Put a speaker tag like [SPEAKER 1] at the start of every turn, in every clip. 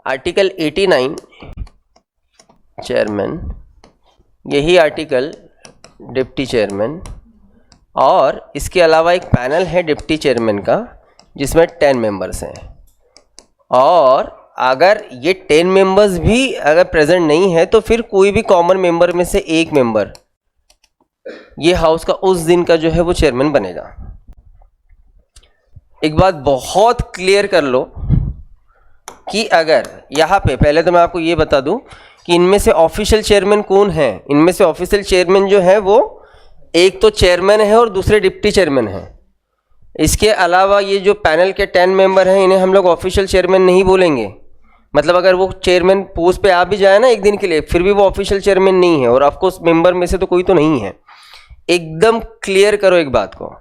[SPEAKER 1] Article 89 chairman, यही article deputy chairman, और इसके अलावा एक पैनल है डिप्टी चेयरमैन का जिसमें 10 मेंबर्स हैं। और अगर ये 10 मेंबर्स भी अगर प्रेजेंट नहीं है तो फिर कोई भी कॉमन मेंबर में से एक मेंबर ये हाउस का उस दिन का जो है वो चेयरमैन बनेगा। एक बात बहुत क्लियर कर लो कि अगर यहाँ पे पहले तो मैं आपको ये बता दूं कि इनमें से ऑफिशियल चेयरमैन कौन है। इनमें से ऑफिशियल चेयरमैन जो है वो एक तो चेयरमैन है और दूसरे डिप्टी चेयरमैन है। इसके अलावा ये जो पैनल के 10 मेंबर हैं इन्हें हम लोग ऑफिशियल चेयरमैन नहीं बोलेंगे। मतलब अगर वो चेयरमैन पोस्ट पे आ भी जाए ना एक दिन के लिए, फिर भी वो ऑफिशियल चेयरमैन नहीं है, और ऑफकोर्स मेंबर में से तो कोई तो नहीं है। एकदम क्लियर करो एक बात को,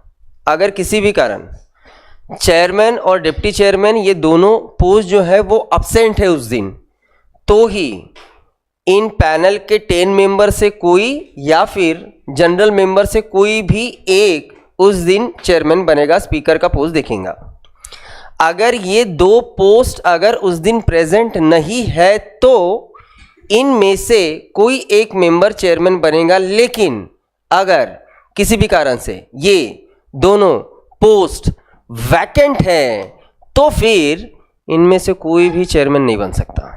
[SPEAKER 1] अगर किसी भी कारण चेयरमैन और डिप्टी चेयरमैन ये दोनों पोस्ट जो है वो अब्सेंट है उस दिन, तो ही इन पैनल के 10 मेंबर से कोई या फिर जनरल मेंबर से कोई भी एक उस दिन चेयरमैन बनेगा, स्पीकर का पोस्ट देखेगा। अगर ये दो पोस्ट अगर उस दिन प्रेजेंट नहीं है तो इनमें से कोई एक मेंबर चेयरमैन बनेगा। लेकिन अगर किसी भी कारण से ये दोनों पोस्ट वैकेंट है तो फिर इनमें से कोई भी चेयरमैन नहीं बन सकता।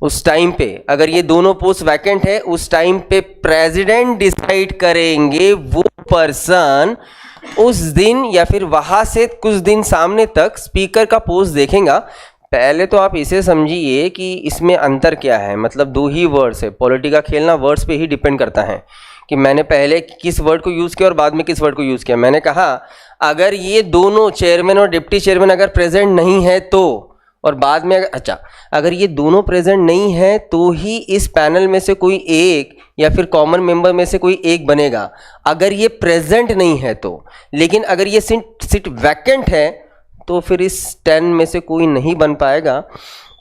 [SPEAKER 1] उस टाइम पे अगर ये दोनों पोस्ट वैकेंट है, उस टाइम पे प्रेसिडेंट डिसाइड करेंगे वो पर्सन उस दिन या फिर वहां से कुछ दिन सामने तक स्पीकर का पोस्ट देखेगा। पहले तो आप इसे समझिए कि इसमें अंतर क्या है। मतलब दो ही वर्ड्स है, पॉलिटी का खेलना वर्ड्स पे ही डिपेंड करता है कि मैंने पहले किस वर्ड को यूज़ किया और बाद में किस वर्ड को यूज़ किया। मैंने कहा अगर ये दोनों चेयरमैन और डिप्टी चेयरमैन अगर प्रेजेंट नहीं है तो, और बाद में अगर ये दोनों प्रेजेंट नहीं है तो ही इस पैनल में से कोई एक या फिर कॉमन मेंबर में से कोई एक बनेगा। अगर ये प्रेजेंट नहीं है तो, लेकिन अगर ये सीट वैकेंट है तो फिर इस 10 में से कोई नहीं बन पाएगा।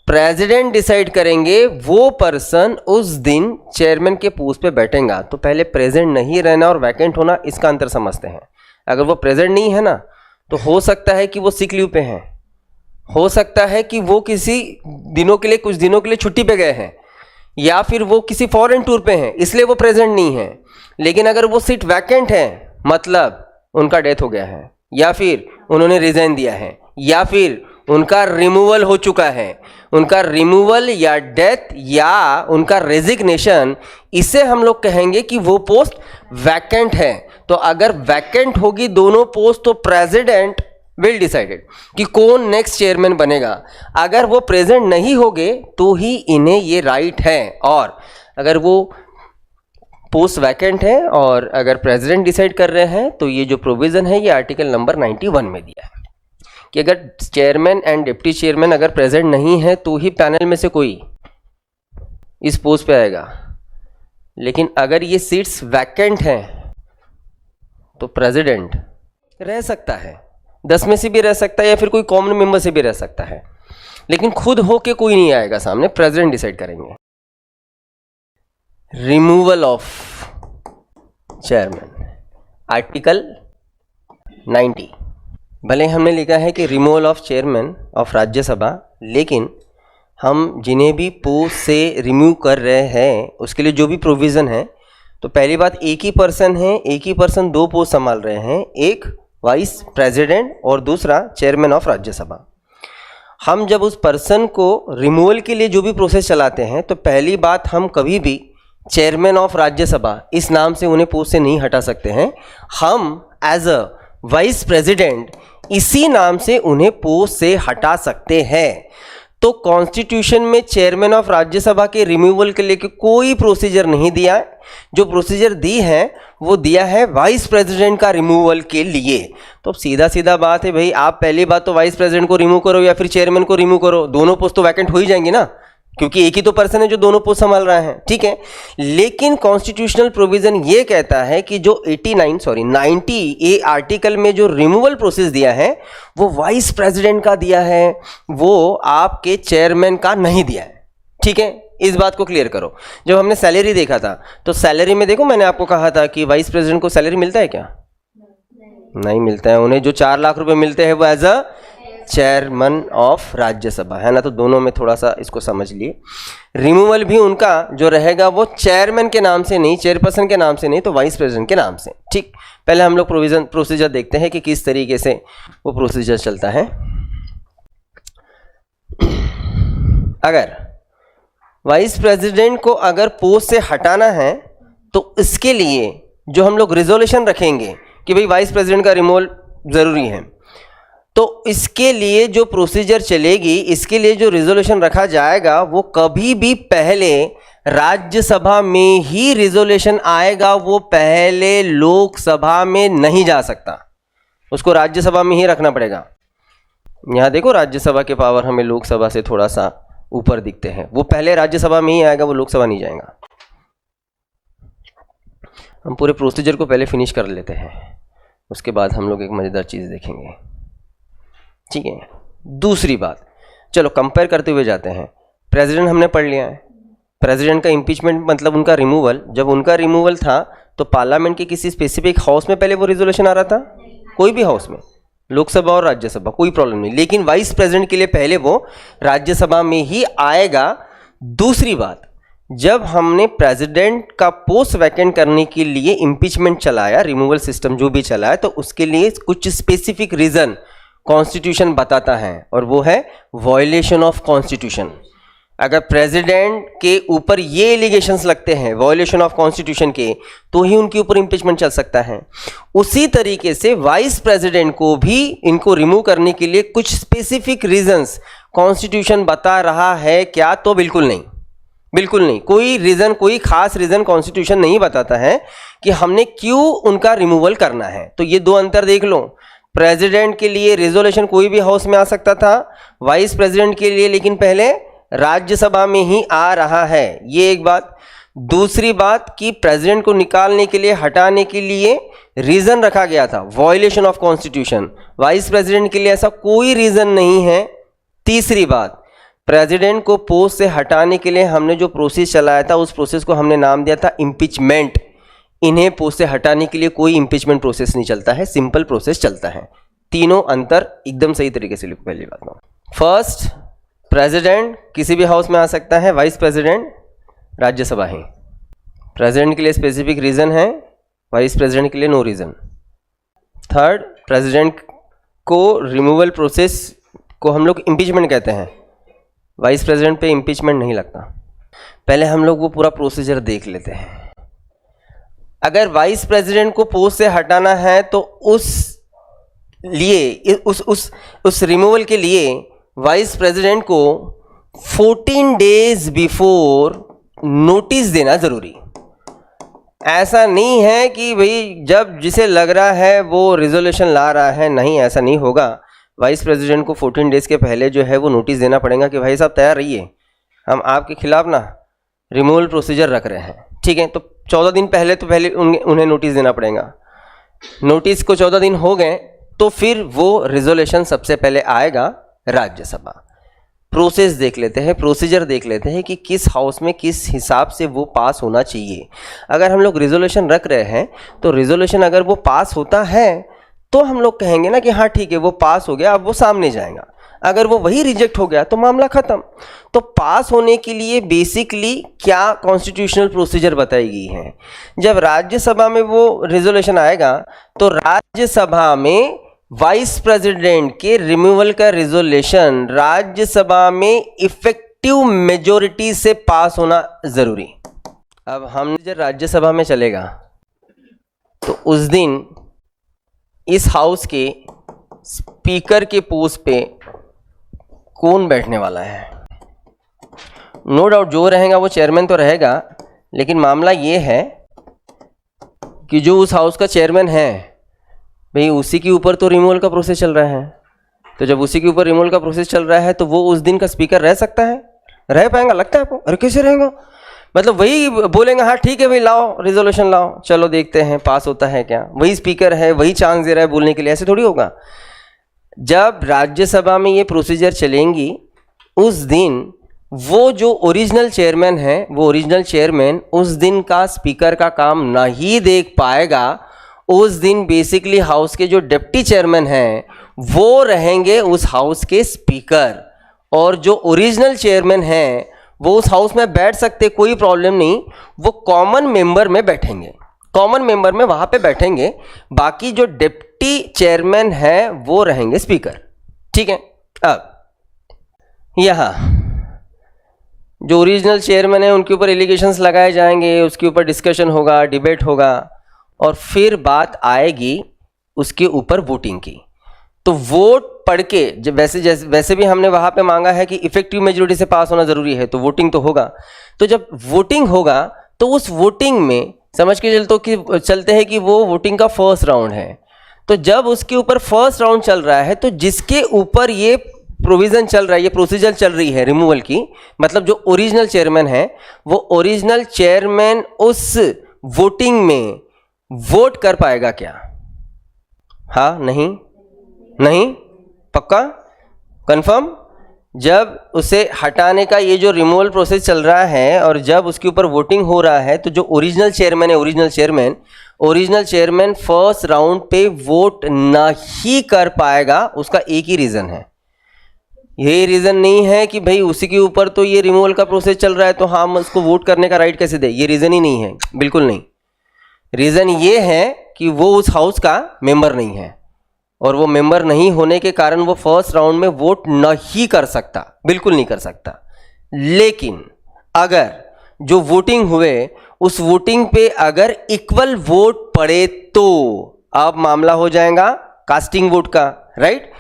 [SPEAKER 1] प्रेसिडेंट डिसाइड करेंगे वो पर्सन उस दिन चेयरमैन के पोस्ट पे बैठेगा। तो पहले प्रेजेंट नहीं रहना और वैकेंट होना, इसका अंतर समझते हैं। अगर वो प्रेजेंट नहीं है ना तो हो सकता है कि वो सिक लीव पे हैं, हो सकता है कि वो किसी दिनों के लिए कुछ दिनों के लिए छुट्टी पे गए हैं, या फिर वो किसी फॉरेन टूर पे हैं इसलिए वो प्रेजेंट नहीं है। लेकिन अगर वो सीट वैकेंट है मतलब उनका डेथ हो गया है, या फिर उन्होंने रिजाइन दिया है, या फिर उनका रिमूवल हो चुका है, उनका रिमूवल या डेथ या उनका रेजिग्नेशन, इसे हम लोग कहेंगे कि वो पोस्ट वैकेंट है। तो अगर वैकेंट होगी दोनों पोस्ट तो प्रेसिडेंट विल डिसाइडेड कि कौन नेक्स्ट चेयरमैन बनेगा। अगर वो प्रेजेंट नहीं होंगे तो ही इन्हें ये राइट है। और अगर वो पोस्ट वैकेंट है और अगर प्रेसिडेंट डिसाइड कर रहे हैं तो ये जो प्रोविज़न है ये आर्टिकल नंबर 91 में दिया है कि अगर चेयरमैन एंड डिप्टी चेयरमैन अगर प्रेजेंट नहीं है तो ही पैनल में से कोई इस पोस्ट पे आएगा। लेकिन अगर ये सीट्स वैकेंट हैं तो प्रेसिडेंट रह सकता है, 10 में से भी रह सकता है या फिर कोई कॉमन मेंबर से भी रह सकता है, लेकिन खुद होके कोई नहीं आएगा सामने, प्रेसिडेंट डिसाइड करेंगे। Removal of chairman, article 90। भले हमने लिखा है कि removal of chairman of Rajya Sabha, लेकिन हम जिन्हें भी पोस्ट से रिमूव कर रहे हैं उसके लिए जो भी प्रोविज़न है, तो पहली बात एक ही पर्सन है, एक ही पर्सन दो पोस्ट संभाल रहे हैं, एक वाइस प्रेसिडेंट और दूसरा चेयरमैन ऑफ राज्यसभा। हम जब उस पर्सन को रिमूवल के लिए जो भी प्रोसेस चलाते हैं तो पहली बात हम कभी भी चेयरमैन ऑफ राज्यसभा इस नाम से उन्हें पोस्ट से नहीं हटा सकते हैं। हम एज अ वाइस प्रेसिडेंट इसी नाम से उन्हें पोस्ट से हटा सकते हैं। तो कॉन्स्टिट्यूशन में चेयरमैन ऑफ राज्यसभा के रिमूवल के लिए कोई प्रोसीजर नहीं दिया है। जो प्रोसीजर दी है वो दिया है वाइस प्रेसिडेंट का रिमूवल के लिए। तो सीधा सीधा बात है भाई, आप पहली बात तो वाइस प्रेसिडेंट को रिमूव करो या फिर चेयरमैन को रिमूव करो, दोनों पोस्ट तो वैकेंट हो ही जाएंगी ना, क्योंकि एक ही तो पर्सन है जो दोनों पोस्ट संभाल रहा है, ठीक है। लेकिन कॉन्स्टिट्यूशनल प्रोविजन ये कहता है कि जो 90 ए आर्टिकल में जो रिमूवल प्रोसेस दिया है वो वाइस प्रेसिडेंट का दिया है, वो आपके चेयरमैन का नहीं दिया है, ठीक है। इस बात को क्लियर करो। जब हमने सैलरी देखा था तो सैलरी में देखो मैंने आपको कहा था कि वाइस प्रेसिडेंट को सैलरी मिलता है क्या? नहीं मिलता है। उन्हें जो 4 लाख रुपए मिलते हैं वो as a chairman of Rajya Sabha, है ना। तो दोनों में थोड़ा सा इसको समझ लिए। रिमूवल भी उनका जो रहेगा वो चेयरमैन के नाम से नहीं, चेयरपर्सन के नाम से नहीं, तो वाइस प्रेसिडेंट के नाम से। ठीक, पहले हम लोग प्रोसीजर देखते हैं कि किस तरीके से वो प्रोसीजर चलता है। अगर वाइस प्रेसिडेंट को अगर पोस्ट से हटाना है तो इसके लिए जो हम लोग रिजोल्यूशन रखेंगे कि भाई वाइस प्रेसिडेंट का रिमूवल ज़रूरी है, तो इसके लिए जो प्रोसीजर चलेगी, इसके लिए जो रिजोल्यूशन रखा जाएगा, वो कभी भी पहले राज्यसभा में ही रिजोल्यूशन आएगा, वो पहले लोकसभा में नहीं जा सकता, उसको राज्यसभा में ही रखना पड़ेगा। यहाँ देखो राज्यसभा के पावर हमें लोकसभा से थोड़ा सा ऊपर दिखते हैं, वो पहले राज्यसभा में ही आएगा, वो लोकसभा नहीं जाएगा। हम पूरे प्रोसीजर को पहले फिनिश कर लेते हैं, उसके बाद हम लोग एक मज़ेदार चीज़ देखेंगे, ठीक है। दूसरी बात, चलो कंपेयर करते हुए जाते हैं। प्रेसिडेंट हमने पढ़ लिया है, प्रेसिडेंट का इम्पीचमेंट मतलब उनका रिमूवल। जब उनका रिमूवल था तो पार्लियामेंट के किसी स्पेसिफिक हाउस में पहले वो रिजोल्यूशन आ रहा था, कोई भी हाउस में, लोकसभा और राज्यसभा, कोई प्रॉब्लम नहीं। लेकिन वाइस प्रेसिडेंट के लिए पहले वो राज्यसभा में ही आएगा। दूसरी बात, जब हमने प्रेसिडेंट का पोस्ट वैकेंट करने के लिए इम्पीचमेंट चलाया, रिमूवल सिस्टम जो भी चलाया, तो उसके लिए कुछ स्पेसिफिक रीजन कॉन्स्टिट्यूशन बताता है, और वो है वायलेशन ऑफ कॉन्स्टिट्यूशन। अगर प्रेसिडेंट के ऊपर ये एलिगेशंस लगते हैं वायलेशन ऑफ कॉन्स्टिट्यूशन के, तो ही उनके ऊपर इम्पीचमेंट चल सकता है। उसी तरीके से वाइस प्रेसिडेंट को भी इनको रिमूव करने के लिए कुछ स्पेसिफिक रीजंस कॉन्स्टिट्यूशन बता रहा है क्या? तो बिल्कुल नहीं, बिल्कुल नहीं। कोई रीजन, कोई खास रीजन कॉन्स्टिट्यूशन नहीं बताता है कि हमने क्यों उनका रिमूवल करना है। तो ये दो अंतर देख लो। प्रेसिडेंट के लिए रिजोल्यूशन कोई भी हाउस में आ सकता था, वाइस प्रेसिडेंट के लिए लेकिन पहले राज्यसभा में ही आ रहा है, ये एक बात। दूसरी बात कि प्रेसिडेंट को निकालने के लिए, हटाने के लिए रीजन रखा गया था, violation of constitution. Vice president के लिए ऐसा कोई रीजन नहीं है। तीसरी बात, प्रेसिडेंट को पोस्ट से हटाने के लिए हमने जो प्रोसेस चलाया था, उस प्रोसेस को हमने नाम दिया था इम्पीचमेंट। इन्हें पोस्ट से हटाने के लिए कोई इम्पीचमेंट प्रोसेस नहीं चलता है, सिंपल प्रोसेस चलता है। तीनों अंतर एकदम सही तरीके से लिखो। पहली बात ना, फर्स्ट, प्रेसिडेंट किसी भी हाउस में आ सकता है, वाइस प्रेसिडेंट राज्यसभा है। प्रेसिडेंट के लिए स्पेसिफिक रीजन है, वाइस प्रेसिडेंट के लिए नो रीजन। थर्ड, प्रेसिडेंट को रिमूवल प्रोसेस को हम लोग इम्पीचमेंट कहते हैं, वाइस प्रेसिडेंट पे इम्पीचमेंट नहीं लगता। पहले हम लोग वो पूरा प्रोसीजर देख लेते हैं। अगर वाइस प्रेसिडेंट को पोस्ट से हटाना है तो उस रिमूवल के लिए वाइस प्रेसिडेंट को 14 डेज बिफोर नोटिस देना जरूरी। ऐसा नहीं है कि भाई जब जिसे लग रहा है वो रिजोल्यूशन ला रहा है, नहीं, ऐसा नहीं होगा। वाइस प्रेसिडेंट को 14 डेज के पहले जो है वो नोटिस देना पड़ेगा कि भाई साहब तैयार रहिए, हम आपके खिलाफ ना रिमूवल प्रोसीजर रख रहे हैं, ठीक है। तो 14 दिन पहले तो पहले उन्हें नोटिस देना पड़ेगा। नोटिस को 14 दिन हो गए तो फिर वो रिजोल्यूशन सबसे पहले आएगा राज्यसभा। प्रोसेस देख लेते हैं, प्रोसीजर देख लेते हैं कि किस हाउस में किस हिसाब से वो पास होना चाहिए। अगर हम लोग रिजोल्यूशन रख रहे हैं तो रिजोल्यूशन अगर वो पास होता है तो हम लोग कहेंगे ना कि हाँ ठीक है वो पास हो गया, अब वो सामने जाएगा। अगर वो वही रिजेक्ट हो गया तो मामला खत्म। तो पास होने के लिए बेसिकली क्या कॉन्स्टिट्यूशनल प्रोसीजर बताई गई है। जब राज्यसभा में वो रिजोल्यूशन आएगा तो राज्यसभा में वाइस प्रेसिडेंट के रिमूवल का रिजोल्यूशन राज्यसभा में इफेक्टिव मेजॉरिटी से पास होना जरूरी। अब हम जब राज्यसभा में चलेगा तो उस दिन इस हाउस के स्पीकर के पोस्ट पे कौन बैठने वाला है। नो डाउट जो रहेगा वो चेयरमैन तो रहेगा, लेकिन मामला ये है कि जो उस हाउस का चेयरमैन है भाई उसी के ऊपर तो रिमूवल का प्रोसेस चल रहा है। तो जब उसी के ऊपर रिमूवल का प्रोसेस चल रहा है तो वो उस दिन का स्पीकर रह सकता है, रह पाएगा? लगता है आपको? अरे कैसे रहेगा? मतलब वही बोलेंगे हाँ ठीक है भाई लाओ रिजोल्यूशन लाओ, चलो देखते हैं पास होता है क्या। वही स्पीकर है, वही चांस दे रहा है बोलने के लिए, ऐसे थोड़ी होगा। जब राज्यसभा में ये प्रोसीजर चलेंगी उस दिन वो जो ओरिजिनल चेयरमैन है, वो ओरिजिनल चेयरमैन उस दिन का स्पीकर का काम नहीं देख पाएगा। उस दिन बेसिकली हाउस के जो डिप्टी चेयरमैन हैं वो रहेंगे उस हाउस के स्पीकर, और जो ओरिजिनल चेयरमैन हैं वो उस हाउस में बैठ सकते, कोई प्रॉब्लम नहीं, वो कॉमन मेंबर में बैठेंगे, कॉमन मेंबर में वहां पे बैठेंगे। बाकी जो डिप्टी चेयरमैन है वो रहेंगे स्पीकर। ठीक है, अब यहां जो ओरिजिनल चेयरमैन है उनके ऊपर एलिगेशंस लगाए जाएंगे, उसके ऊपर डिस्कशन होगा, डिबेट होगा, और फिर बात आएगी उसके ऊपर वोटिंग की। तो वोट पढ़ के जब वैसे भी हमने वहां पे मांगा है कि इफेक्टिव मेजोरिटी से पास होना जरूरी है, तो वोटिंग तो होगा। तो जब वोटिंग होगा तो उस वोटिंग में समझ के चलते हैं कि वो वोटिंग का फर्स्ट राउंड है। तो जब उसके ऊपर फर्स्ट राउंड चल रहा है, तो जिसके ऊपर ये प्रोविजन चल रहा है, ये प्रोसीजर चल रही है रिमूवल की, मतलब जो ओरिजिनल चेयरमैन है, वो ओरिजिनल चेयरमैन उस वोटिंग में वोट कर पाएगा क्या? हाँ, नहीं, नहीं, पक्का, कंफर्म? जब उसे हटाने का ये जो रिमूवल प्रोसेस चल रहा है और जब उसके ऊपर वोटिंग हो रहा है, तो जो ओरिजिनल चेयरमैन है, ओरिजिनल चेयरमैन फर्स्ट राउंड पे वोट नहीं कर पाएगा। उसका एक ही रीजन है, ये रीजन नहीं है कि भाई उसी के ऊपर तो ये रिमूवल का प्रोसेस चल रहा है तो हम उसको वोट करने का राइट कैसे दे, ये रीजन ही नहीं है, बिल्कुल नहीं। रीजन ये है कि वो उस हाउस का मेंबर नहीं है, और वो मेंबर नहीं होने के कारण वो फर्स्ट राउंड में वोट नहीं कर सकता, बिल्कुल नहीं कर सकता। लेकिन अगर जो वोटिंग हुए उस वोटिंग पे अगर इक्वल वोट पड़े तो अब मामला हो जाएगा कास्टिंग वोट का, राइट?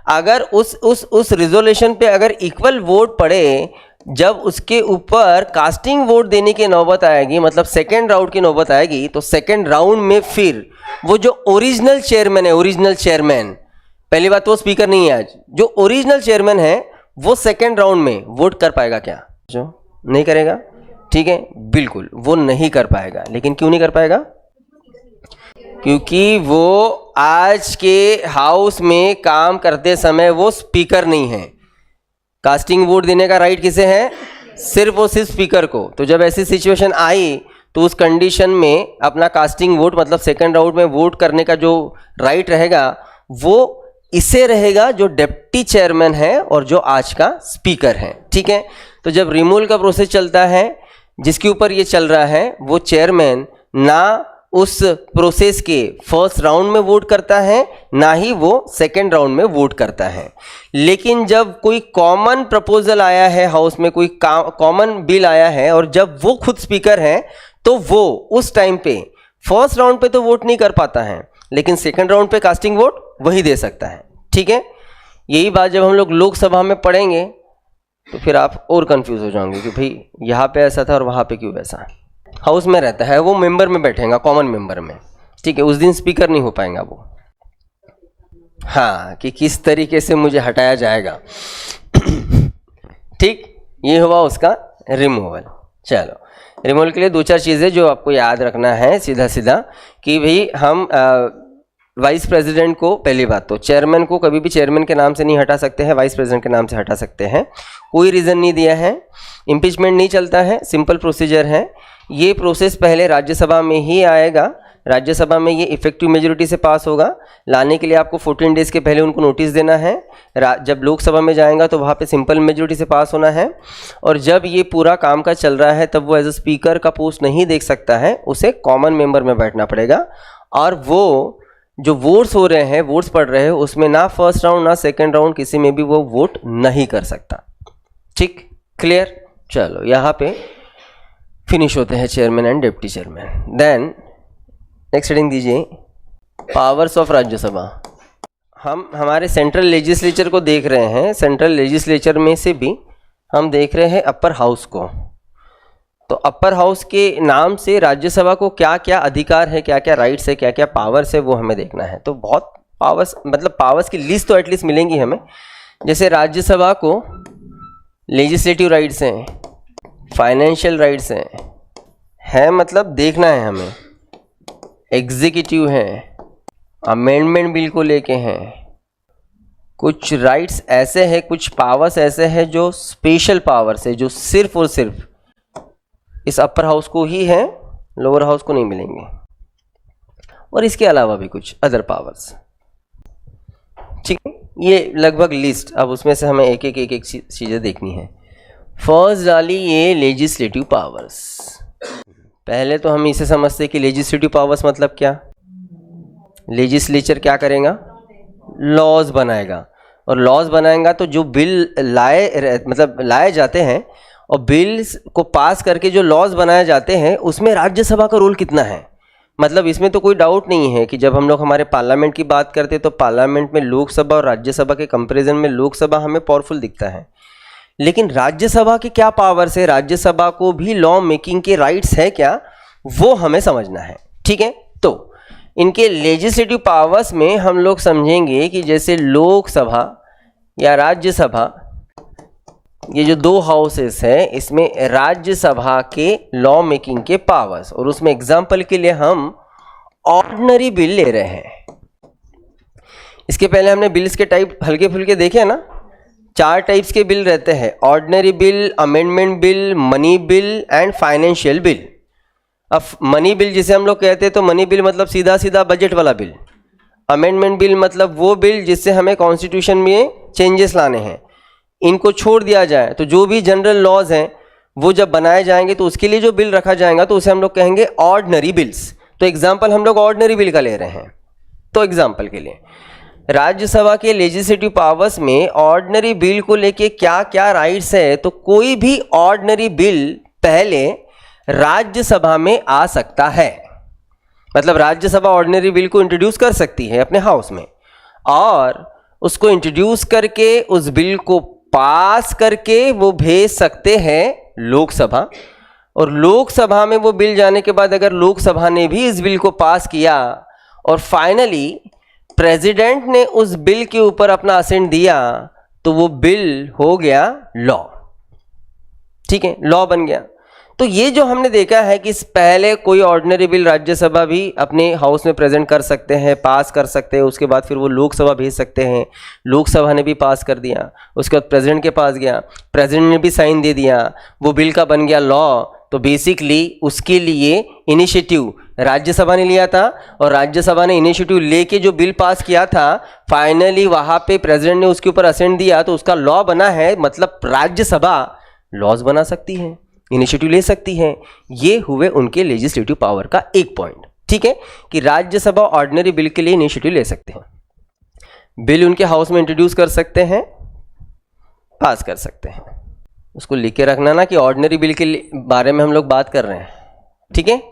[SPEAKER 1] अगर उस रिजोल्यूशन पे अगर इक्वल वोट पड़े, जब उसके ऊपर कास्टिंग वोट देने की नौबत आएगी, मतलब सेकेंड राउंड की नौबत आएगी, तो सेकेंड राउंड में फिर वो जो ओरिजिनल चेयरमैन है, ओरिजिनल चेयरमैन, पहली बात तो वो स्पीकर नहीं है आज, जो ओरिजिनल चेयरमैन है वो सेकेंड राउंड में वोट कर पाएगा क्या? जो नहीं करेगा, ठीक है, बिल्कुल वो नहीं कर पाएगा। लेकिन क्यों नहीं कर पाएगा? क्योंकि वो आज के हाउस में काम करते समय वो स्पीकर नहीं है। कास्टिंग वोट देने का राइट किसे है? सिर्फ स्पीकर को। तो जब ऐसी सिचुएशन आई तो उस कंडीशन में अपना कास्टिंग वोट, मतलब सेकंड राउंड में वोट करने का जो राइट रहेगा वो इसे रहेगा जो डिप्टी चेयरमैन है और जो आज का स्पीकर है। ठीक है, तो जब रिमूवल का प्रोसेस चलता है, जिसके ऊपर ये चल रहा है, वो चेयरमैन ना उस प्रोसेस के फर्स्ट राउंड में वोट करता है, ना ही वो सेकेंड राउंड में वोट करता है। लेकिन जब कोई कॉमन प्रपोजल आया है हाउस में, कोई कॉमन बिल आया है, और जब वो खुद स्पीकर है, तो वो उस टाइम पे फर्स्ट राउंड पे तो वोट नहीं कर पाता है, लेकिन सेकेंड राउंड पे कास्टिंग वोट वही दे सकता है। ठीक है, यही बात जब हम लोग लोकसभा में पढ़ेंगे तो फिर आप और कंफ्यूज हो जाओगे कि भाई यहाँ पे ऐसा था और वहाँ पे क्यों वैसा। हाउस में रहता है, वो मेंबर में बैठेगा, कॉमन मेंबर में। ठीक है, उस दिन स्पीकर नहीं हो पाएगा वो। हाँ, कि किस तरीके से मुझे हटाया जाएगा। ठीक, ये हुआ उसका रिमूवल। चलो, रिमूवल के लिए दो चार चीज़ें जो आपको याद रखना है सीधा सीधा, कि भाई हम वाइस प्रेसिडेंट को, पहली बात तो चेयरमैन को कभी भी चेयरमैन के नाम से नहीं हटा सकते हैं, वाइस प्रेसिडेंट के नाम से हटा सकते हैं। कोई रीज़न नहीं दिया है, इम्पीचमेंट नहीं चलता है, सिंपल प्रोसीजर है। ये प्रोसेस पहले राज्यसभा में ही आएगा, राज्यसभा में ये इफेक्टिव मेजोरिटी से पास होगा। लाने के लिए आपको 14 डेज़ के पहले उनको नोटिस देना है। जब लोकसभा में जाएगा तो वहाँ पे सिंपल मेजोरिटी से पास होना है। और जब ये पूरा काम का चल रहा है तब वो एज अ स्पीकर का पोस्ट नहीं देख सकता है, उसे कॉमन मेंबर में बैठना पड़ेगा। और वो जो वोट्स हो रहे हैं, वोट्स पड़ रहे हैं, उसमें ना फर्स्ट राउंड ना सेकेंड राउंड किसी में भी वो वोट नहीं कर सकता। ठीक, क्लियर? चलो, यहाँ पे फिनिश होते हैं chairman and deputy chairman. Then next heading दीजिए, पावर्स ऑफ राज्यसभा। हम हमारे सेंट्रल लेजिस्लेचर को देख रहे हैं। सेंट्रल लेजिस्लेचर में से भी हम देख रहे हैं अपर हाउस को। तो अपर हाउस के नाम से राज्यसभा को क्या क्या अधिकार है, क्या क्या राइट्स है, क्या क्या पावर्स है, वो हमें देखना है। तो बहुत पावर्स, मतलब पावर्स की लिस्ट तो एटलीस्ट मिलेंगी हमें। जैसे राज्यसभा को लेजिस्लेटिव राइट्स हैं, फाइनेंशियल राइट्स हैं, मतलब देखना है हमें। एग्जीक्यूटिव है, अमेंडमेंट बिल को लेके हैं। कुछ राइट्स ऐसे हैं, कुछ पावर्स ऐसे हैं जो स्पेशल पावर्स है, जो सिर्फ और सिर्फ इस अपर हाउस को ही है, लोअर हाउस को नहीं मिलेंगे। और इसके अलावा भी कुछ अदर पावर्स। ठीक है, ये लगभग लिस्ट, अब उसमें से हमें एक एक चीज़ें देखनी है। फर्स्ट डाली ये लेजिस्लेटिव पावर्स। पहले तो हम इसे समझते हैं कि लेजिस्लेटिव पावर्स मतलब क्या। लेजिस्लेचर क्या करेगा, लॉज बनाएगा, और लॉज बनाएगा तो जो बिल लाए जाते हैं और बिल्स को पास करके जो लॉज बनाए जाते हैं उसमें राज्यसभा का रोल कितना है। मतलब इसमें तो कोई डाउट नहीं है कि जब हम लोग हमारे पार्लियामेंट की बात करते हैं तो पार्लियामेंट में लोकसभा और राज्यसभा के कंपैरिजन में लोकसभा हमें पावरफुल दिखता है, लेकिन राज्यसभा के क्या पावर्स है, राज्यसभा को भी लॉ मेकिंग के राइट्स है क्या, वो हमें समझना है। ठीक है, तो इनके लेजिस्लेटिव पावर्स में हम लोग समझेंगे कि जैसे लोकसभा या राज्यसभा, ये जो दो हाउसेस हैं इसमें राज्यसभा के लॉ मेकिंग के पावर्स, और उसमें एग्जांपल के लिए हम ऑर्डिनरी बिल ले रहे हैं। इसके पहले हमने बिल्स के टाइप हल्के फुल्के देखे ना, 4 टाइप्स के बिल रहते हैं, ordinary bill, amendment bill, money bill and financial bill. अब मनी बिल जिसे हम लोग कहते हैं तो मनी बिल मतलब सीधा सीधा बजट वाला बिल। अमेंडमेंट बिल मतलब वो बिल जिससे हमें कॉन्स्टिट्यूशन में चेंजेस लाने हैं, इनको छोड़ दिया जाए तो जो भी जनरल लॉज हैं वो जब बनाए जाएंगे तो उसके लिए जो बिल रखा जाएगा तो उसे हम लोग कहेंगे ऑर्डिनरी बिल्स। तो एग्जाम्पल हम लोग ऑर्डिनरी बिल का ले रहे हैं। तो एग्जाम्पल के लिए राज्यसभा के लेजिस्लेटिव पावर्स में ऑर्डिनरी बिल को लेके क्या क्या राइट्स है, तो कोई भी ऑर्डिनरी बिल पहले राज्यसभा में आ सकता है। मतलब राज्यसभा ऑर्डिनरी बिल को इंट्रोड्यूस कर सकती है अपने हाउस में, और उसको इंट्रोड्यूस करके उस बिल को पास करके वो भेज सकते हैं लोकसभा, और लोकसभा में वो बिल जाने के बाद अगर लोकसभा ने भी इस बिल को पास किया और फाइनली प्रेसिडेंट ने उस बिल के ऊपर अपना असेंट दिया तो वो बिल हो गया लॉ। ठीक है, लॉ बन गया। तो ये जो हमने देखा है कि पहले कोई ऑर्डिनरी बिल राज्यसभा भी अपने हाउस में प्रेजेंट कर सकते हैं, पास कर सकते हैं, उसके बाद फिर वो लोकसभा भेज सकते हैं, लोकसभा ने भी पास कर दिया, उसके बाद प्रेसिडेंट के पास गया, प्रेसिडेंट ने भी साइन दे दिया, वो बिल का बन गया लॉ। तो बेसिकली उसके लिए इनिशिएटिव राज्यसभा ने लिया था, और राज्यसभा ने इनिशिएटिव लेके जो बिल पास किया था फाइनली वहाँ पे प्रेसिडेंट ने उसके ऊपर असेंट दिया तो उसका लॉ बना है। मतलब राज्यसभा लॉज बना सकती है, इनिशिएटिव ले सकती है। ये हुए उनके लेजिस्लेटिव पावर का एक पॉइंट। ठीक है, कि राज्यसभा ऑर्डिनरी बिल के लिए इनिशिएटिव ले सकते हैं, बिल उनके हाउस में इंट्रोड्यूस कर सकते हैं, पास कर सकते हैं। उसको लिख के रखना ना कि ऑर्डिनरी बिल के बारे में हम लोग बात कर रहे हैं। ठीक है,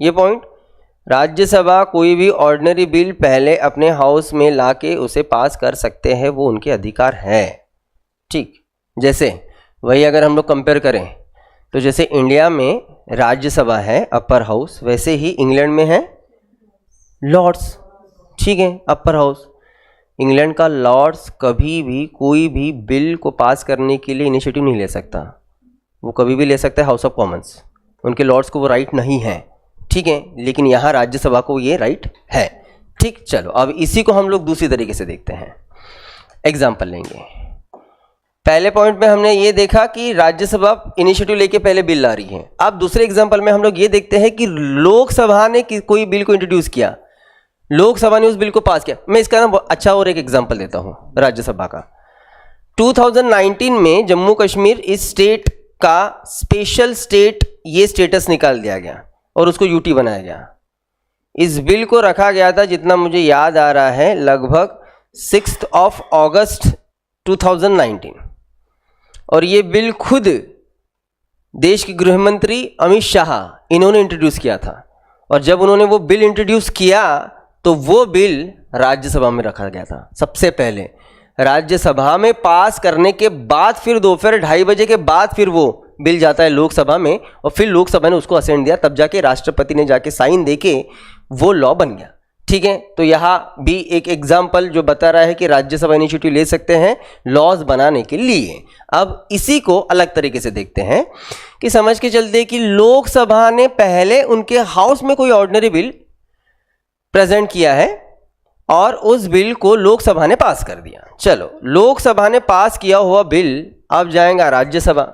[SPEAKER 1] ये पॉइंट, राज्यसभा कोई भी ऑर्डिनरी बिल पहले अपने हाउस में लाके उसे पास कर सकते हैं, वो उनके अधिकार है। ठीक, जैसे वही अगर हम लोग कंपेयर करें तो जैसे इंडिया में राज्यसभा है अपर हाउस, वैसे ही इंग्लैंड में है लॉर्ड्स। ठीक है, अपर हाउस। इंग्लैंड का लॉर्ड्स कभी भी कोई भी बिल को पास करने के लिए इनिशिएटिव नहीं ले सकता, वो कभी भी ले सकता है हाउस ऑफ कॉमन्स, उनके लॉर्ड्स को वो राइट नहीं है। ठीक है, लेकिन यहाँ राज्यसभा को ये राइट है। ठीक, चलो अब इसी को हम लोग दूसरी तरीके से देखते हैं, एग्जाम्पल लेंगे। पहले पॉइंट में हमने ये देखा कि राज्यसभा इनिशिएटिव लेके पहले बिल ला रही है। अब दूसरे एग्जाम्पल में हम लोग ये देखते हैं कि लोकसभा ने कोई बिल को इंट्रोड्यूस किया, लोकसभा ने उस बिल को पास किया। मैं इसका ना अच्छा और एक एग्जाम्पल देता हूं राज्यसभा का। 2019 में जम्मू कश्मीर इस स्टेट का स्पेशल स्टेट ये स्टेटस निकाल दिया गया और उसको यूटी बनाया गया। इस बिल को रखा गया था, जितना मुझे याद आ रहा है, लगभग 6 अगस्त 2019, और ये बिल खुद देश के गृह मंत्री अमित शाह इन्होंने इंट्रोड्यूस किया था। और जब उन्होंने वो बिल इंट्रोड्यूस किया तो वो बिल राज्यसभा में रखा गया था। सबसे पहले राज्यसभा में पास करने के बाद फिर दोपहर 2:30 बजे के बाद फिर वो बिल जाता है लोकसभा में, और फिर लोकसभा ने उसको असेंट दिया, तब जाके राष्ट्रपति ने जाके साइन देके वो लॉ बन गया। ठीक है, तो यहाँ भी एक एग्जाम्पल जो बता रहा है कि राज्यसभा इनिशिएटिव ले सकते हैं लॉज बनाने के लिए। अब इसी को अलग तरीके से देखते हैं कि समझ के चलते कि लोकसभा ने पहले उनके हाउस में कोई ऑर्डिनरी बिल प्रेजेंट किया है और उस बिल को लोकसभा ने पास कर दिया। चलो, लोकसभा ने पास किया हुआ बिल अब जाएगा राज्यसभा।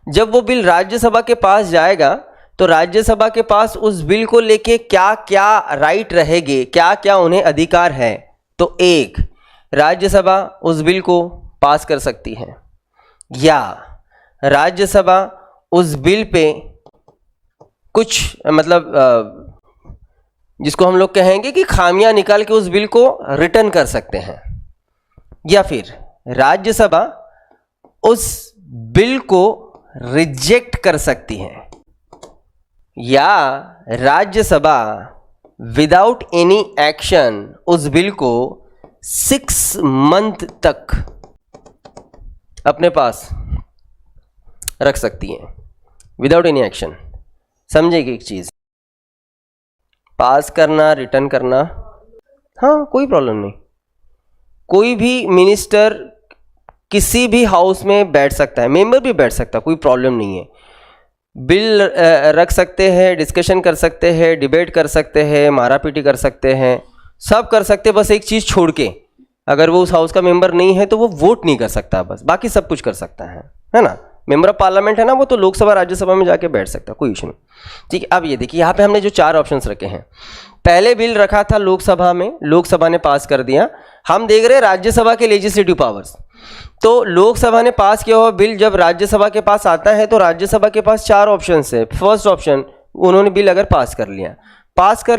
[SPEAKER 1] जब वो बिल राज्यसभा के पास जाएगा तो राज्यसभा के पास उस बिल को लेके क्या क्या राइट रहेंगे, क्या क्या उन्हें अधिकार है। तो एक, राज्यसभा उस बिल को पास कर सकती है, या राज्यसभा उस बिल पे कुछ मतलब जिसको हम लोग कहेंगे कि खामियां निकाल के उस बिल को रिटर्न कर सकते हैं, या फिर राज्यसभा उस बिल को रिजेक्ट कर सकती है, या राज्यसभा विदाउट एनी एक्शन उस बिल को 6 मंथ तक अपने पास रख सकती है विदाउट एनी एक्शन। समझेगी एक चीज, पास करना रिटर्न करना, हाँ कोई प्रॉब्लम नहीं। कोई भी मिनिस्टर किसी भी हाउस में बैठ सकता है, मेंबर भी बैठ सकता है, कोई प्रॉब्लम नहीं है। बिल रख सकते हैं, डिस्कशन कर सकते हैं, डिबेट कर सकते हैं, मारापीटी कर सकते हैं, सब कर सकते हैं, बस एक चीज़ छोड़ के, अगर वो उस हाउस का मेंबर नहीं है तो वो वोट नहीं कर सकता, बस बाकी सब कुछ कर सकता है ना। मेंबर ऑफ पार्लियामेंट है ना, वो तो लोकसभा राज्यसभा में जाके बैठ सकता है, कोई इशू नहीं। ठीक है, अब ये देखिए यहाँ पे हमने जो 4 ऑप्शंस रखे हैं, पहले बिल रखा था लोकसभा में, लोकसभा ने पास कर दिया। हम देख रहे हैं राज्यसभा के लेजिस्लेटिव पावर्स, तो लोकसभा ने पास किया हुआ बिल जब राज्यसभा के पास आता है तो राज्यसभा के पास 4 ऑप्शन है। फर्स्ट ऑप्शन, उन्होंने बिल अगर पास कर